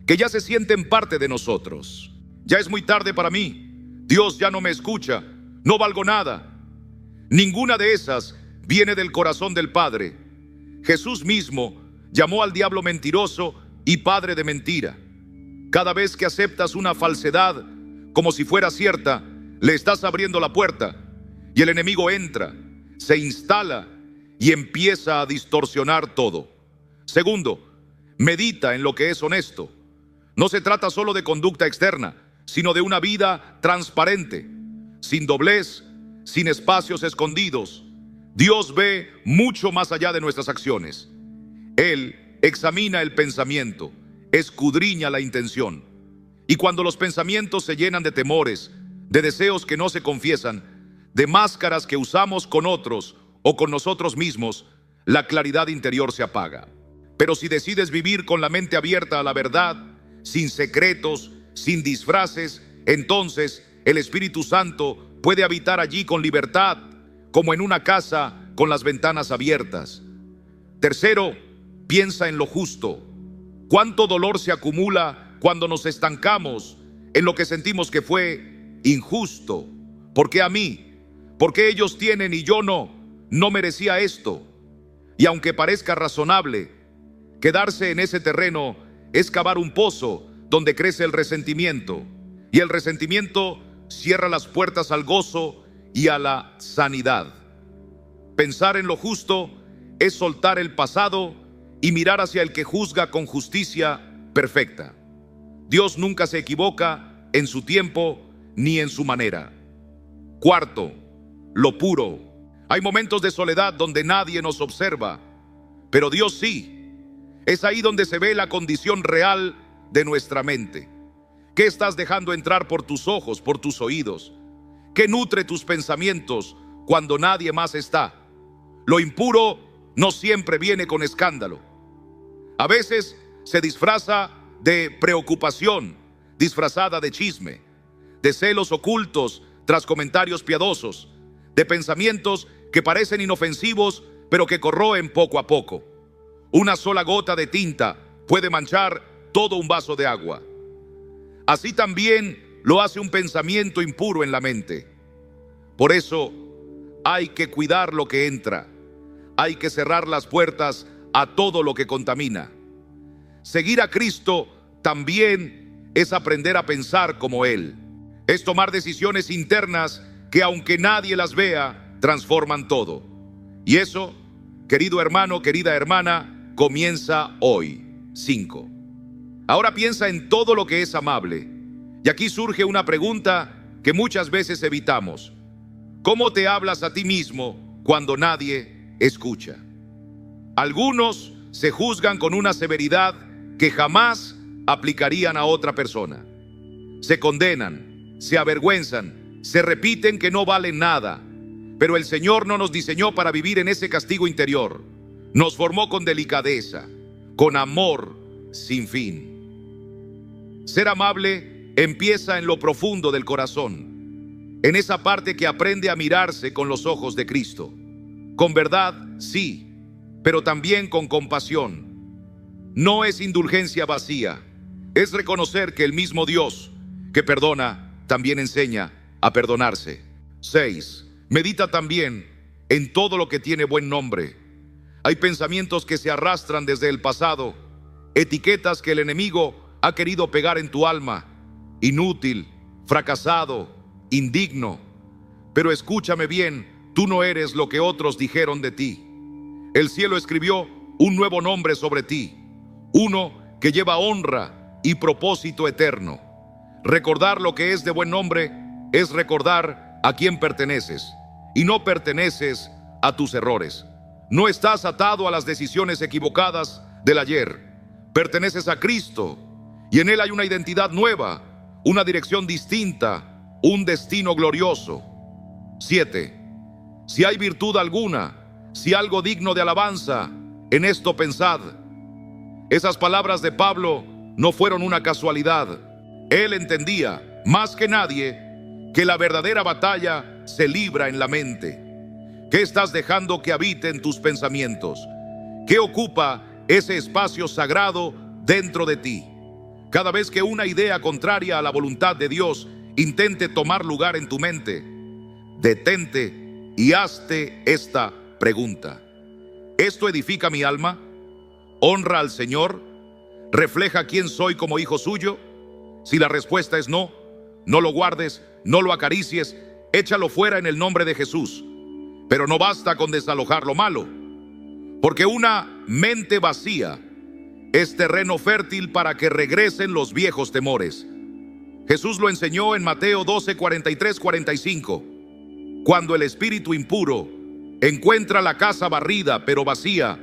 S1: que ya se sienten parte de nosotros. Ya es muy tarde para mí. Dios ya no me escucha. No valgo nada. Ninguna de esas viene del corazón del Padre. Jesús mismo llamó al diablo mentiroso y padre de mentira. Cada vez que aceptas una falsedad como si fuera cierta, le estás abriendo la puerta y el enemigo entra, se instala y empieza a distorsionar todo. Segundo, medita en lo que es honesto. No se trata solo de conducta externa, sino de una vida transparente, sin doblez, sin espacios escondidos. Dios ve mucho más allá de nuestras acciones. Él examina el pensamiento, escudriña la intención. Y cuando los pensamientos se llenan de temores, de deseos que no se confiesan, de máscaras que usamos con otros o con nosotros mismos, la claridad interior se apaga. Pero si decides vivir con la mente abierta a la verdad, sin secretos, sin disfraces, entonces el Espíritu Santo puede habitar allí con libertad, como en una casa con las ventanas abiertas. Tercero, piensa en lo justo. ¿Cuánto dolor se acumula cuando nos estancamos en lo que sentimos que fue injusto. ¿Por qué a mí? ¿Por qué ellos tienen y yo no? No merecía esto. Y aunque parezca razonable, quedarse en ese terreno es cavar un pozo donde crece el resentimiento. Y el resentimiento cierra las puertas al gozo y a la sanidad. Pensar en lo justo es soltar el pasado y mirar hacia el que juzga con justicia perfecta. Dios nunca se equivoca en su tiempo ni en su manera. Cuarto, lo puro. Hay momentos de soledad donde nadie nos observa, pero Dios sí. Es ahí donde se ve la condición real de nuestra mente. ¿Qué estás dejando entrar por tus ojos, por tus oídos? ¿Qué nutre tus pensamientos cuando nadie más está? Lo impuro no siempre viene con escándalo. A veces se disfraza de preocupación, disfrazada de chisme, de celos ocultos tras comentarios piadosos, de pensamientos que parecen inofensivos, pero que corroen poco a poco. Una sola gota de tinta puede manchar todo un vaso de agua. Así también lo hace un pensamiento impuro en la mente. Por eso hay que cuidar lo que entra. Hay que cerrar las puertas a todo lo que contamina. Seguir a Cristo también es aprender a pensar como Él. Es tomar decisiones internas que, aunque nadie las vea, transforman todo. Y eso, querido hermano, querida hermana, comienza hoy. 5. Ahora piensa en todo lo que es amable. Y aquí surge una pregunta que muchas veces evitamos. ¿Cómo te hablas a ti mismo cuando nadie escucha? Algunos se juzgan con una severidad que jamás aplicarían a otra persona. Se condenan, se avergüenzan, se repiten que no valen nada. Pero el Señor no nos diseñó para vivir en ese castigo interior. Nos formó con delicadeza, con amor sin fin. Ser amable empieza en lo profundo del corazón, en esa parte que aprende a mirarse con los ojos de Cristo. Con verdad, sí, pero también con compasión. No es indulgencia vacía, es reconocer que el mismo Dios que perdona también enseña a perdonarse. 6. Medita también en todo lo que tiene buen nombre. Hay pensamientos que se arrastran desde el pasado, etiquetas que el enemigo ha querido pegar en tu alma: inútil, fracasado, indigno. Pero escúchame bien, tú no eres lo que otros dijeron de ti. El cielo escribió un nuevo nombre sobre ti, uno que lleva honra y propósito eterno. Recordar lo que es de buen nombre es recordar a quién perteneces, y no perteneces a tus errores. No estás atado a las decisiones equivocadas del ayer. Perteneces a Cristo, y en Él hay una identidad nueva, una dirección distinta, un destino glorioso. 7. Si hay virtud alguna, si algo digno de alabanza, en esto pensad. Esas palabras de Pablo no fueron una casualidad. Él entendía, más que nadie, que la verdadera batalla se libra en la mente. ¿Qué estás dejando que habite en tus pensamientos? ¿Qué ocupa ese espacio sagrado dentro de ti? Cada vez que una idea contraria a la voluntad de Dios intente tomar lugar en tu mente, detente y hazte esta pregunta: ¿esto edifica mi alma? ¿Honra al Señor? ¿Refleja quién soy como hijo suyo? Si la respuesta es no, no lo guardes, no lo acaricies, échalo fuera en el nombre de Jesús. Pero no basta con desalojar lo malo, porque una mente vacía es terreno fértil para que regresen los viejos temores. Jesús lo enseñó en Mateo 12, 43, 45. Cuando el espíritu impuro encuentra la casa barrida pero vacía,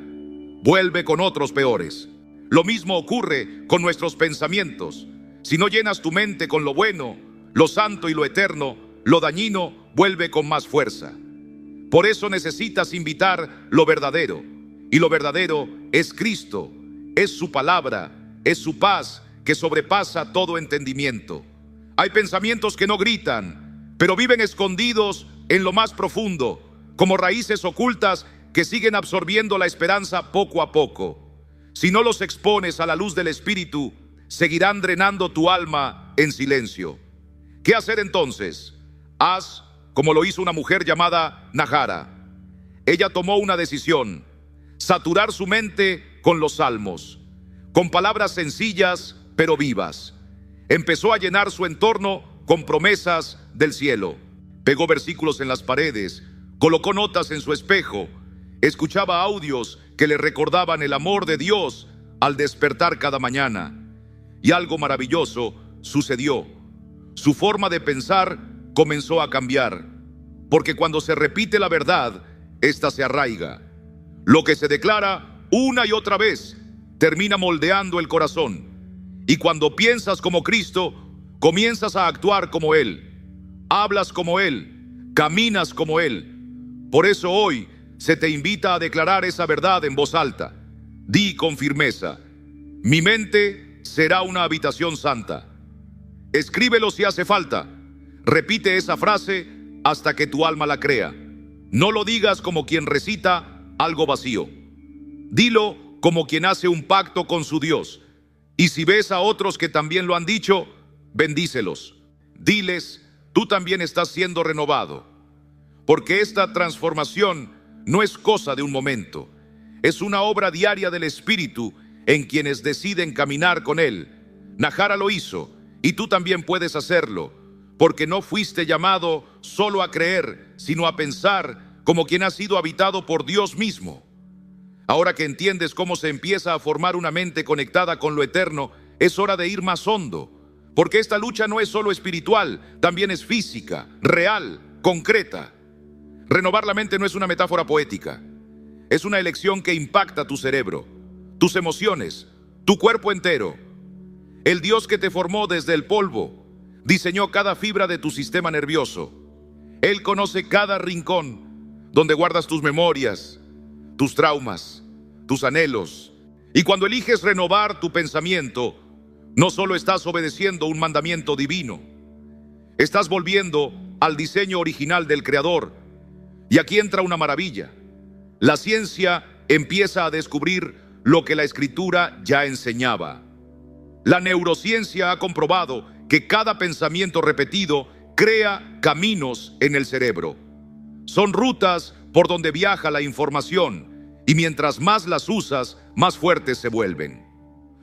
S1: vuelve con otros peores. Lo mismo ocurre con nuestros pensamientos. Si no llenas tu mente con lo bueno, lo santo y lo eterno, lo dañino vuelve con más fuerza. Por eso necesitas invitar lo verdadero. Y lo verdadero es Cristo, es su palabra, es su paz que sobrepasa todo entendimiento. Hay pensamientos que no gritan, pero viven escondidos en lo más profundo, como raíces ocultas que siguen absorbiendo la esperanza poco a poco. Si no los expones a la luz del Espíritu, seguirán drenando tu alma en silencio. ¿Qué hacer entonces? Haz como lo hizo una mujer llamada Nahara. Ella tomó una decisión: saturar su mente con los salmos, con palabras sencillas pero vivas. Empezó a llenar su entorno con promesas del cielo. Pegó versículos en las paredes, colocó notas en su espejo, escuchaba audios que le recordaban el amor de Dios al despertar cada mañana. Y algo maravilloso sucedió. Su forma de pensar comenzó a cambiar, porque cuando se repite la verdad, ésta se arraiga. Lo que se declara una y otra vez termina moldeando el corazón. Y cuando piensas como Cristo, comienzas a actuar como Él, hablas como Él, caminas como Él. Por eso hoy se te invita a declarar esa verdad en voz alta. Di con firmeza: mi mente será una habitación santa. Escríbelo si hace falta. Repite esa frase hasta que tu alma la crea. No lo digas como quien recita algo vacío. Dilo como quien hace un pacto con su Dios. Y si ves a otros que también lo han dicho, bendícelos. Diles: tú también estás siendo renovado. Porque esta transformación no es cosa de un momento. Es una obra diaria del Espíritu en quienes deciden caminar con Él. Nahara lo hizo, y tú también puedes hacerlo, porque no fuiste llamado solo a creer, sino a pensar como quien ha sido habitado por Dios mismo. Ahora que entiendes cómo se empieza a formar una mente conectada con lo eterno, es hora de ir más hondo, porque esta lucha no es solo espiritual, también es física, real, concreta. Renovar la mente no es una metáfora poética, es una elección que impacta tu cerebro, tus emociones, tu cuerpo entero. El Dios que te formó desde el polvo diseñó cada fibra de tu sistema nervioso. Él conoce cada rincón donde guardas tus memorias, tus traumas, tus anhelos. Y cuando eliges renovar tu pensamiento, no solo estás obedeciendo un mandamiento divino, estás volviendo al diseño original del Creador. Y aquí entra una maravilla. La ciencia empieza a descubrir lo que la Escritura ya enseñaba. La neurociencia ha comprobado que cada pensamiento repetido crea caminos en el cerebro. Son rutas por donde viaja la información, y mientras más las usas, más fuertes se vuelven.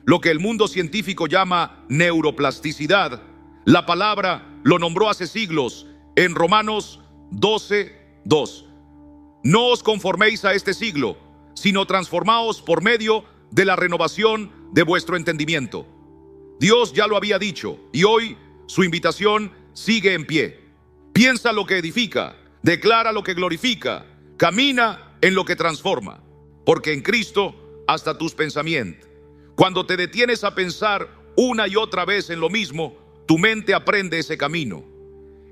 S1: Lo que el mundo científico llama neuroplasticidad, la palabra lo nombró hace siglos en Romanos 12:2. No os conforméis a este siglo, sino transformaos por medio de la renovación de vuestro entendimiento. Dios ya lo había dicho, y hoy su invitación sigue en pie. Piensa lo que edifica, declara lo que glorifica, camina en lo que transforma, porque en Cristo hasta tus pensamientos. Cuando te detienes a pensar una y otra vez en lo mismo, tu mente aprende ese camino.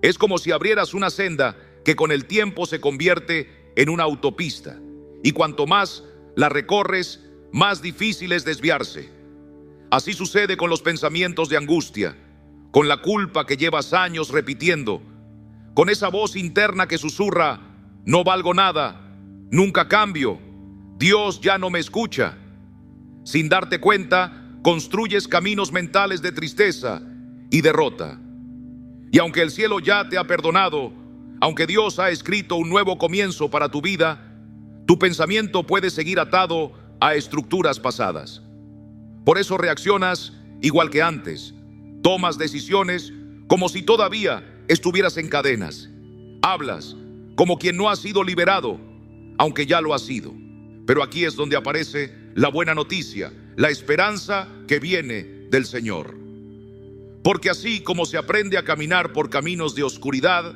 S1: Es como si abrieras una senda que con el tiempo se convierte en una autopista, y cuanto más la recorres, más difícil es desviarse. Así sucede con los pensamientos de angustia, con la culpa que llevas años repitiendo, con esa voz interna que susurra: no valgo nada, nunca cambio, Dios ya no me escucha. Sin darte cuenta, construyes caminos mentales de tristeza y derrota. Y aunque el cielo ya te ha perdonado, aunque Dios ha escrito un nuevo comienzo para tu vida, tu pensamiento puede seguir atado a estructuras pasadas. Por eso reaccionas igual que antes. Tomas decisiones como si todavía estuvieras en cadenas. Hablas como quien no ha sido liberado, aunque ya lo ha sido. Pero aquí es donde aparece la buena noticia, la esperanza que viene del Señor. Porque así como se aprende a caminar por caminos de oscuridad,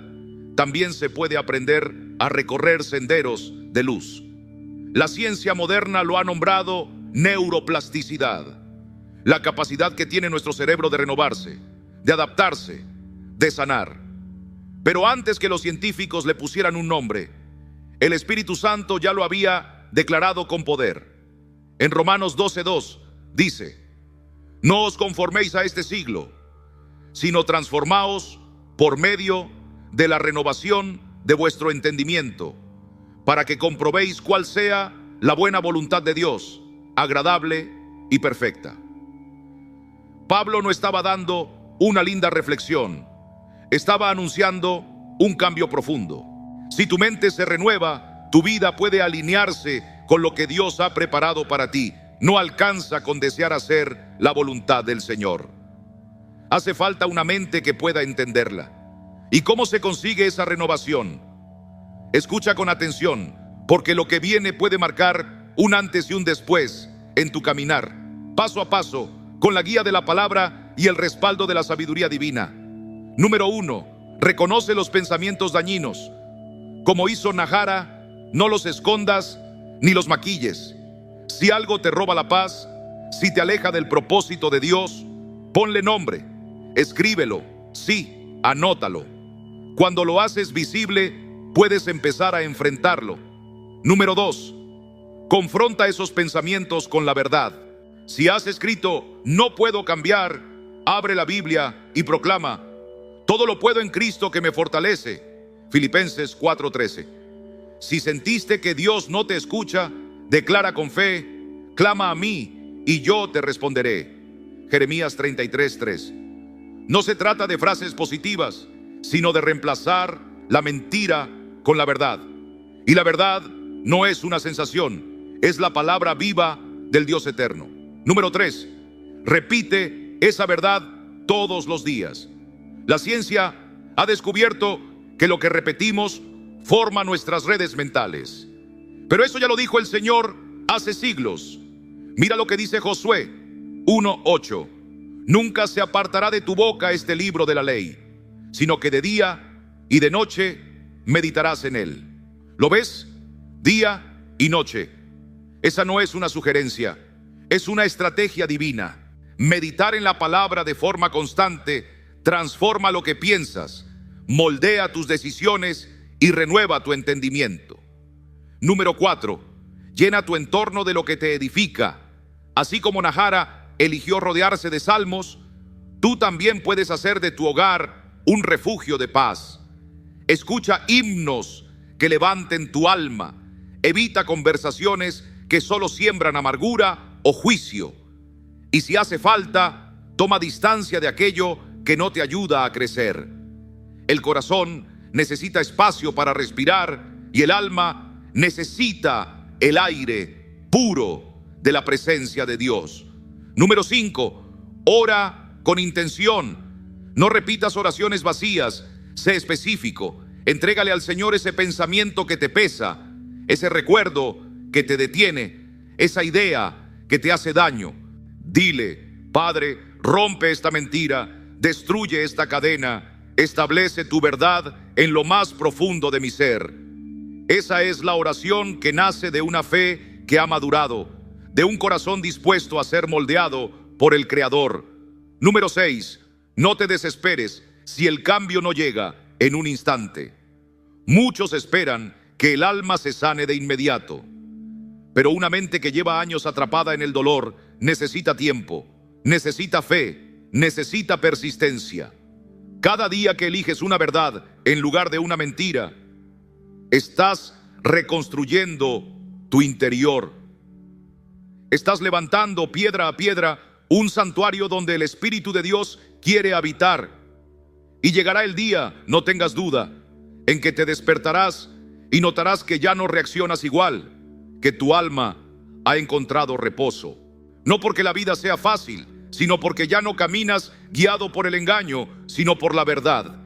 S1: también se puede aprender a recorrer senderos de luz. La ciencia moderna lo ha nombrado neuroplasticidad, la capacidad que tiene nuestro cerebro de renovarse, de adaptarse, de sanar. Pero antes que los científicos le pusieran un nombre, el Espíritu Santo ya lo había declarado con poder. En Romanos 12:2 dice: no os conforméis a este siglo, sino transformaos por medio de la renovación de vuestro entendimiento, para que comprobéis cuál sea la buena voluntad de Dios, agradable y perfecta. Pablo no estaba dando una linda reflexión, estaba anunciando un cambio profundo. Si tu mente se renueva, tu vida puede alinearse con lo que Dios ha preparado para ti. No alcanza con desear hacer la voluntad del Señor. Hace falta una mente que pueda entenderla. ¿Y cómo se consigue esa renovación? Escucha con atención, porque lo que viene puede marcar un antes y un después en tu caminar, paso a paso, con la guía de la palabra y el respaldo de la sabiduría divina. Número 1. Reconoce los pensamientos dañinos. Como hizo Nahara, no los escondas ni los maquilles. Si algo te roba la paz, si te aleja del propósito de Dios, ponle nombre, escríbelo, sí, anótalo. Cuando lo haces visible, puedes empezar a enfrentarlo. Número 2. Confronta esos pensamientos con la verdad. Si has escrito, no puedo cambiar, abre la Biblia y proclama, todo lo puedo en Cristo que me fortalece. Filipenses 4:13. Si sentiste que Dios no te escucha, declara con fe, clama a mí y yo te responderé. Jeremías 33:3. No se trata de frases positivas, sino de reemplazar la mentira con la verdad. Y la verdad no es una sensación, es la palabra viva del Dios eterno. Número 3. Repite esa verdad todos los días. La ciencia ha descubierto que lo que repetimos forma nuestras redes mentales. Pero eso ya lo dijo el Señor hace siglos. Mira lo que dice Josué 1:8. Nunca se apartará de tu boca este libro de la ley, sino que de día y de noche meditarás en él. ¿Lo ves? Día y noche. Esa no es una sugerencia, es una estrategia divina. Meditar en la palabra de forma constante transforma lo que piensas, moldea tus decisiones y renueva tu entendimiento. Número 4. Llena tu entorno de lo que te edifica. Así como Nahara eligió rodearse de salmos, tú también puedes hacer de tu hogar un refugio de paz. Escucha himnos que levanten tu alma. Evita conversaciones que solo siembran amargura o juicio. Y si hace falta, toma distancia de aquello que no te ayuda a crecer. El corazón necesita espacio para respirar y el alma necesita el aire puro de la presencia de Dios. Número 5. Ora con intención. No repitas oraciones vacías, sé específico. Entrégale al Señor ese pensamiento que te pesa, ese recuerdo que te detiene, esa idea que te hace daño. Dile, Padre, rompe esta mentira, destruye esta cadena, establece tu verdad en lo más profundo de mi ser. Esa es la oración que nace de una fe que ha madurado, de un corazón dispuesto a ser moldeado por el Creador. Número 6. No te desesperes si el cambio no llega en un instante. Muchos esperan que el alma se sane de inmediato, pero una mente que lleva años atrapada en el dolor necesita tiempo, necesita fe, necesita persistencia. Cada día que eliges una verdad en lugar de una mentira, estás reconstruyendo tu interior. Estás levantando piedra a piedra un santuario donde el Espíritu de Dios quiere habitar. Y llegará el día, no tengas duda, en que te despertarás y notarás que ya no reaccionas igual, que tu alma ha encontrado reposo. No porque la vida sea fácil, sino porque ya no caminas guiado por el engaño, sino por la verdad.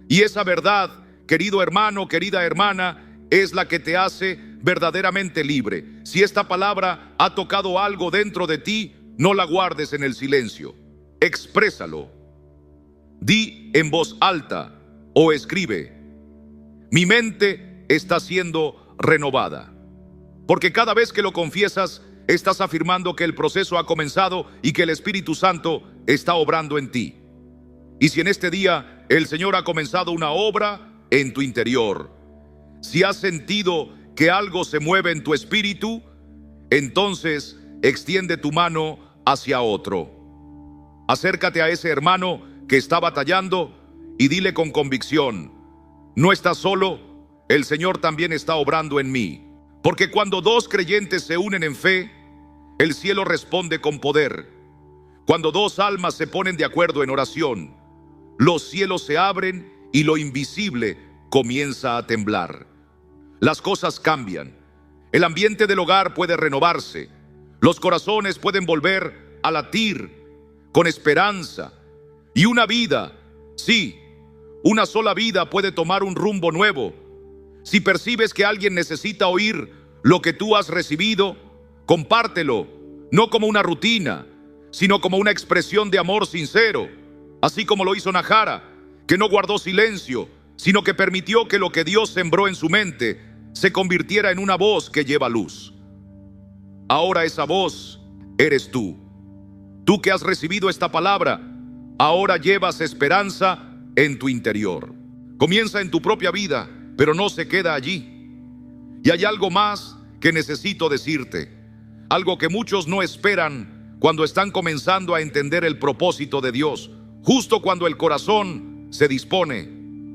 S1: Y esa verdad, querido hermano, querida hermana, es la que te hace verdaderamente libre. Si esta palabra ha tocado algo dentro de ti, no la guardes en el silencio. Exprésalo. Di en voz alta o escribe: mi mente está siendo renovada. Porque cada vez que lo confiesas, estás afirmando que el proceso ha comenzado y que el Espíritu Santo está obrando en ti. Y si en este día el Señor ha comenzado una obra en tu interior, si has sentido que algo se mueve en tu espíritu, entonces extiende tu mano hacia otro. Acércate a ese hermano que está batallando y dile con convicción: no estás solo, el Señor también está obrando en mí. Porque cuando dos creyentes se unen en fe, el cielo responde con poder. Cuando dos almas se ponen de acuerdo en oración, los cielos se abren y lo invisible comienza a temblar. Las cosas cambian. El ambiente del hogar puede renovarse. Los corazones pueden volver a latir con esperanza. Y una vida, sí, una sola vida puede tomar un rumbo nuevo. Si percibes que alguien necesita oír lo que tú has recibido, compártelo, no como una rutina, sino como una expresión de amor sincero, así como lo hizo Nahara, que no guardó silencio, sino que permitió que lo que Dios sembró en su mente se convirtiera en una voz que lleva luz. Ahora esa voz eres tú. Tú que has recibido esta palabra, ahora llevas esperanza en tu interior. Comienza en tu propia vida, pero no se queda allí. Y hay algo más que necesito decirte, algo que muchos no esperan cuando están comenzando a entender el propósito de Dios, justo cuando el corazón se dispone,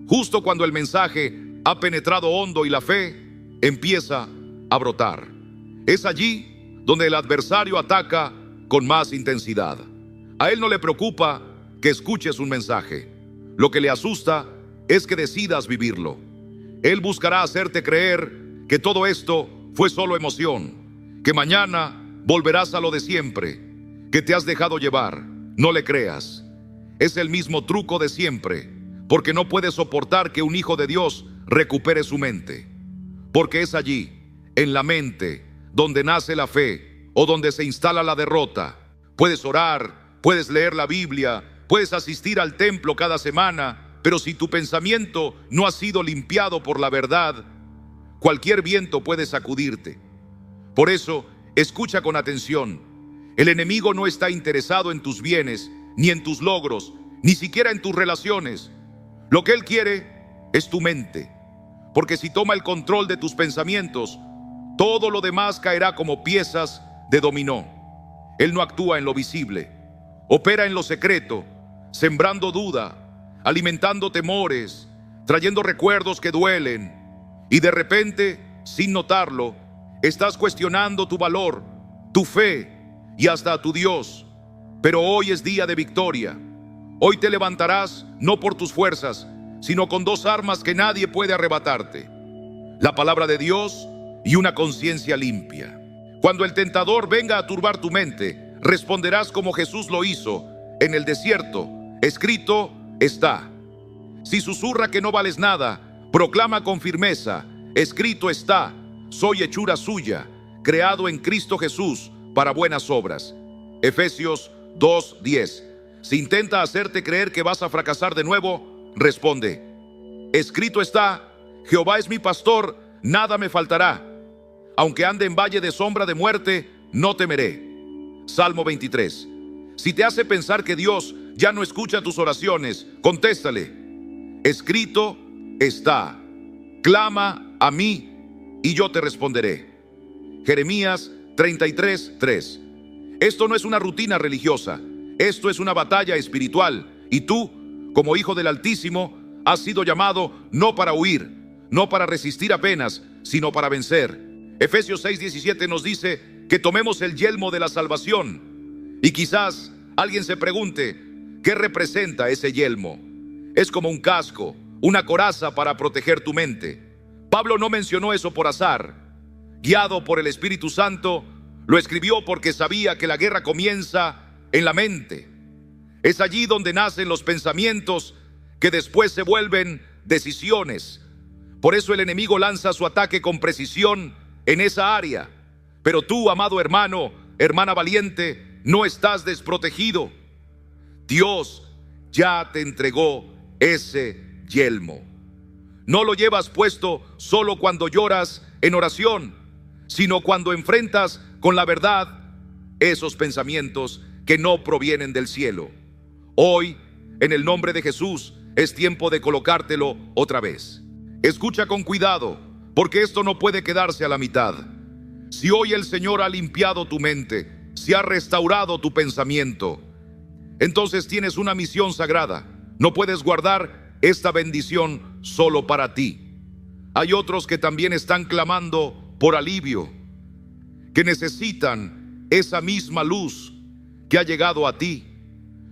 S1: justo cuando el mensaje ha penetrado hondo y la fe empieza a brotar. Es allí donde el adversario ataca con más intensidad. A él no le preocupa que escuches un mensaje. Lo que le asusta es que decidas vivirlo. Él buscará hacerte creer que todo esto fue solo emoción, que mañana volverás a lo de siempre, que te has dejado llevar. No le creas. Es el mismo truco de siempre, porque no puede soportar que un hijo de Dios recupere su mente. Porque es allí, en la mente, donde nace la fe o donde se instala la derrota. Puedes orar, puedes leer la Biblia, puedes asistir al templo cada semana, pero si tu pensamiento no ha sido limpiado por la verdad, cualquier viento puede sacudirte. Por eso, escucha con atención. El enemigo no está interesado en tus bienes, ni en tus logros, ni siquiera en tus relaciones. Lo que él quiere es tu mente, porque si toma el control de tus pensamientos, todo lo demás caerá como piezas de dominó. Él no actúa en lo visible, opera en lo secreto, sembrando duda, alimentando temores, trayendo recuerdos que duelen, y de repente, sin notarlo, estás cuestionando tu valor, tu fe y hasta a tu Dios. Pero hoy es día de victoria. Hoy te levantarás no por tus fuerzas, sino con dos armas que nadie puede arrebatarte: la palabra de Dios y una conciencia limpia. Cuando el tentador venga a turbar tu mente, responderás como Jesús lo hizo en el desierto: escrito está. Si susurra que no vales nada, proclama con firmeza: escrito está, soy hechura suya, creado en Cristo Jesús para buenas obras. Efesios 2:10. Si intenta hacerte creer que vas a fracasar de nuevo, responde: escrito está, Jehová es mi pastor, nada me faltará. Aunque ande en valle de sombra de muerte, no temeré. Salmo 23. Si te hace pensar que Dios ya no escucha tus oraciones, contéstale: escrito está, clama a mí y yo te responderé. Jeremías 33:3. Esto no es una rutina religiosa, esto es una batalla espiritual, y tú, como hijo del Altísimo, has sido llamado no para huir, no para resistir apenas, sino para vencer. Efesios 6:17 nos dice que tomemos el yelmo de la salvación. Y quizás alguien se pregunte, ¿qué representa ese yelmo? Es como un casco, una coraza para proteger tu mente. Pablo no mencionó eso por azar. Guiado por el Espíritu Santo, lo escribió porque sabía que la guerra comienza en la mente. Es allí donde nacen los pensamientos que después se vuelven decisiones. Por eso el enemigo lanza su ataque con precisión en esa área. Pero tú, amado hermano, hermana valiente, no estás desprotegido. Dios ya te entregó ese yelmo. No lo llevas puesto solo cuando lloras en oración, sino cuando enfrentas con la verdad esos pensamientos que no provienen del cielo. Hoy, en el nombre de Jesús, es tiempo de colocártelo otra vez. Escucha con cuidado, porque esto no puede quedarse a la mitad. Si hoy el Señor ha limpiado tu mente, si ha restaurado tu pensamiento, entonces tienes una misión sagrada. No puedes guardar esta bendición solo para ti. Hay otros que también están clamando por alivio, que necesitan esa misma luz que ha llegado a ti.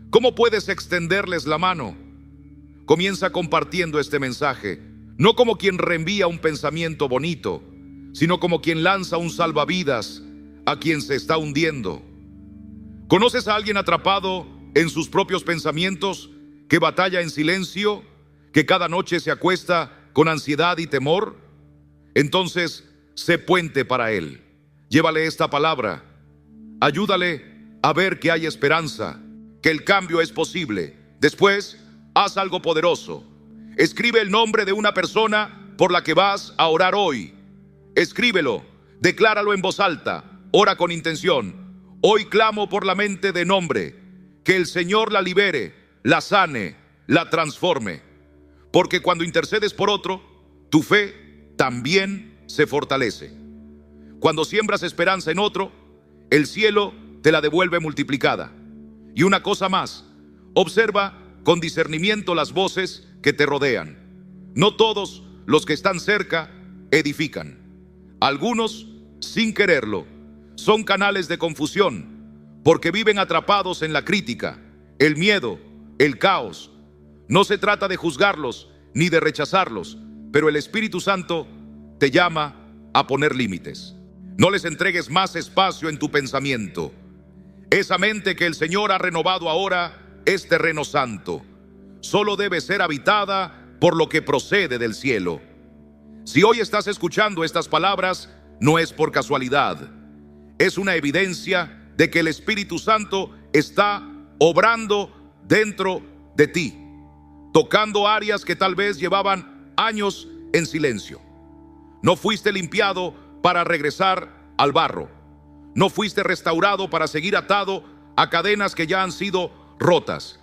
S1: ¿Cómo puedes extenderles la mano? comienza compartiendo este mensaje, no como quien reenvía un pensamiento bonito, sino como quien lanza un salvavidas a quien se está hundiendo. ¿Conoces a alguien atrapado en sus propios pensamientos, que batalla en silencio, que cada noche se acuesta con ansiedad y temor? Entonces, sé puente para él. Llévale esta palabra. Ayúdale a ver que hay esperanza, que el cambio es posible. Después, haz algo poderoso. Escribe el nombre de una persona por la que vas a orar hoy. Escríbelo, decláralo en voz alta, ora con intención. Hoy clamo por la mente de nombre, que el Señor la libere, la sane, la transforme. Porque cuando intercedes por otro, tu fe también se fortalece. Cuando siembras esperanza en otro, el cielo te la devuelve multiplicada. Y una cosa más, observa con discernimiento las voces que te rodean. No todos los que están cerca edifican. Algunos, sin quererlo, son canales de confusión, porque viven atrapados en la crítica, el miedo, el caos. No se trata de juzgarlos ni de rechazarlos, pero el Espíritu Santo te llama a poner límites. No les entregues más espacio en tu pensamiento. Esa mente que el Señor ha renovado ahora es terreno santo. Solo debe ser habitada por lo que procede del cielo. Si hoy estás escuchando estas palabras, no es por casualidad. Es una evidencia de que el Espíritu Santo está obrando dentro de ti, tocando áreas que tal vez llevaban años en silencio. No fuiste limpiado para regresar al barro. No fuiste restaurado para seguir atado a cadenas que ya han sido rotas.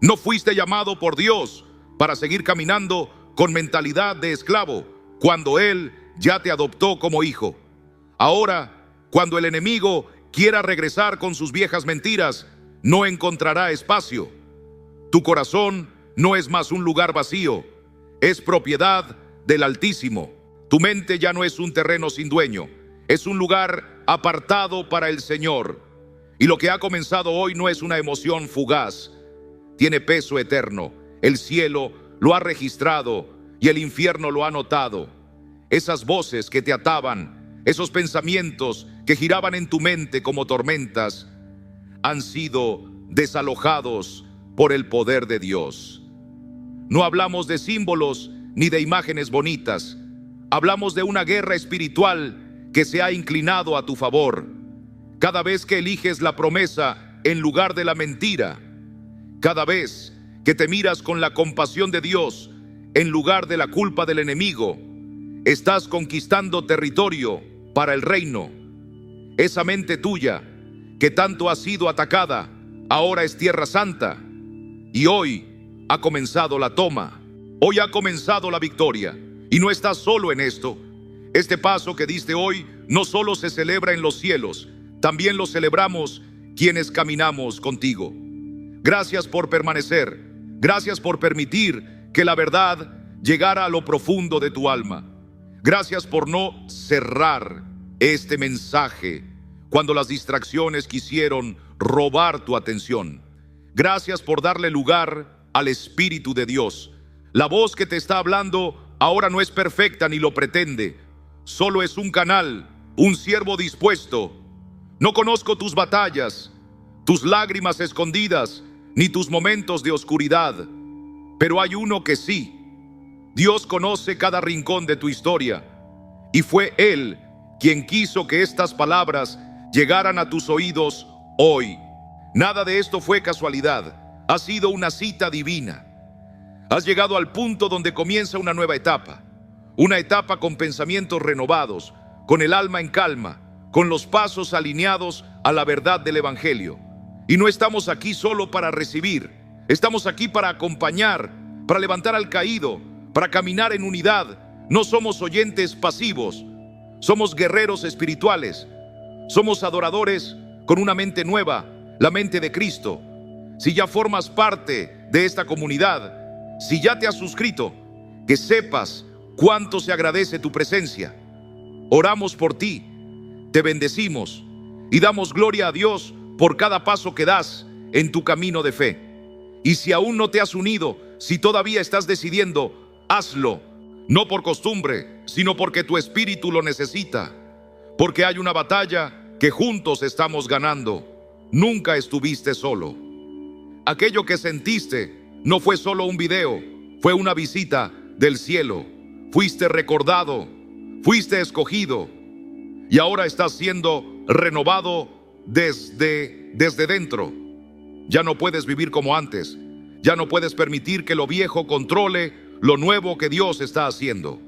S1: No fuiste llamado por Dios para seguir caminando con mentalidad de esclavo cuando Él ya te adoptó como hijo. Ahora, cuando el enemigo quiera regresar con sus viejas mentiras, no encontrará espacio. Tu corazón no es más un lugar vacío, es propiedad del Altísimo. Tu mente ya no es un terreno sin dueño, es un lugar apartado para el Señor. Y lo que ha comenzado hoy no es una emoción fugaz, tiene peso eterno. El cielo lo ha registrado y el infierno lo ha notado. Esas voces que te ataban, esos pensamientos que giraban en tu mente como tormentas, han sido desalojados por el poder de Dios. No hablamos de símbolos ni de imágenes bonitas. Hablamos de una guerra espiritual que se ha inclinado a tu favor. Cada vez que eliges la promesa en lugar de la mentira, cada vez que te miras con la compasión de Dios en lugar de la culpa del enemigo, estás conquistando territorio para el reino. Esa mente tuya que tanto ha sido atacada, ahora es tierra santa. Y hoy ha comenzado la toma. Hoy ha comenzado la victoria. Y no estás solo en esto. Este paso que diste hoy no solo se celebra en los cielos, también lo celebramos quienes caminamos contigo. Gracias por permanecer. Gracias por permitir que la verdad llegara a lo profundo de tu alma. Gracias por no cerrar este mensaje cuando las distracciones quisieron robar tu atención. Gracias por darle lugar al Espíritu de Dios. La voz que te está hablando ahora no es perfecta ni lo pretende. Solo es un canal, un siervo dispuesto. No conozco tus batallas, tus lágrimas escondidas, ni tus momentos de oscuridad. Pero hay uno que sí. Dios conoce cada rincón de tu historia. Y fue Él quien quiso que estas palabras llegaran a tus oídos hoy. Nada de esto fue casualidad. Ha sido una cita divina. Has llegado al punto donde comienza una nueva etapa. Una etapa con pensamientos renovados, con el alma en calma, con los pasos alineados a la verdad del Evangelio. Y no estamos aquí solo para recibir. Estamos aquí para acompañar, para levantar al caído, para caminar en unidad. No somos oyentes pasivos. Somos guerreros espirituales. Somos adoradores con una mente nueva, la mente de Cristo. Si ya formas parte de esta comunidad, si ya te has suscrito, que sepas cuánto se agradece tu presencia. Oramos por ti, te bendecimos y damos gloria a Dios por cada paso que das en tu camino de fe. Y si aún no te has unido, si todavía estás decidiendo, hazlo, no por costumbre, sino porque tu espíritu lo necesita, porque hay una batalla que juntos estamos ganando. Nunca estuviste solo. Aquello que sentiste no fue solo un video, fue una visita del cielo. Fuiste recordado, fuiste escogido y ahora estás siendo renovado desde dentro. Ya no puedes vivir como antes. Ya no puedes permitir que lo viejo controle lo nuevo que Dios está haciendo.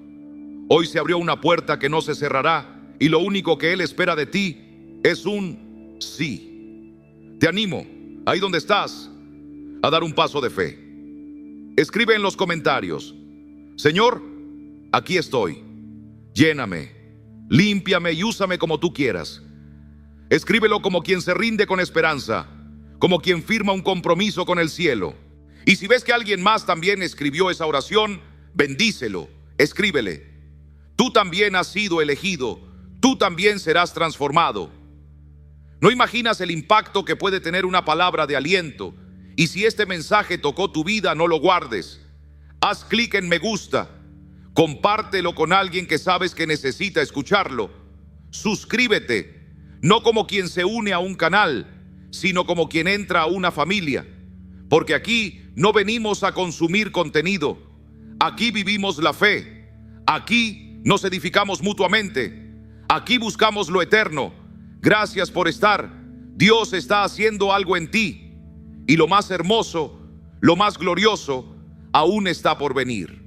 S1: Hoy se abrió una puerta que no se cerrará y lo único que Él espera de ti es un sí. Te animo, ahí donde estás, a dar un paso de fe. Escribe en los comentarios: Señor, aquí estoy. Lléname, límpiame y úsame como tú quieras. Escríbelo como quien se rinde con esperanza, como quien firma un compromiso con el cielo. Y si ves que alguien más también escribió esa oración, bendícelo, escríbele: tú también has sido elegido, tú también serás transformado. No imaginas el impacto que puede tener una palabra de aliento. Y si este mensaje tocó tu vida, no lo guardes. Haz clic en me gusta. Compártelo con alguien que sabes que necesita escucharlo. Suscríbete, no como quien se une a un canal, sino como quien entra a una familia. Porque aquí no venimos a consumir contenido. Aquí vivimos la fe. Aquí nos edificamos mutuamente. Aquí buscamos lo eterno. Gracias por estar. Dios está haciendo algo en ti. Y lo más hermoso, lo más glorioso, aún está por venir.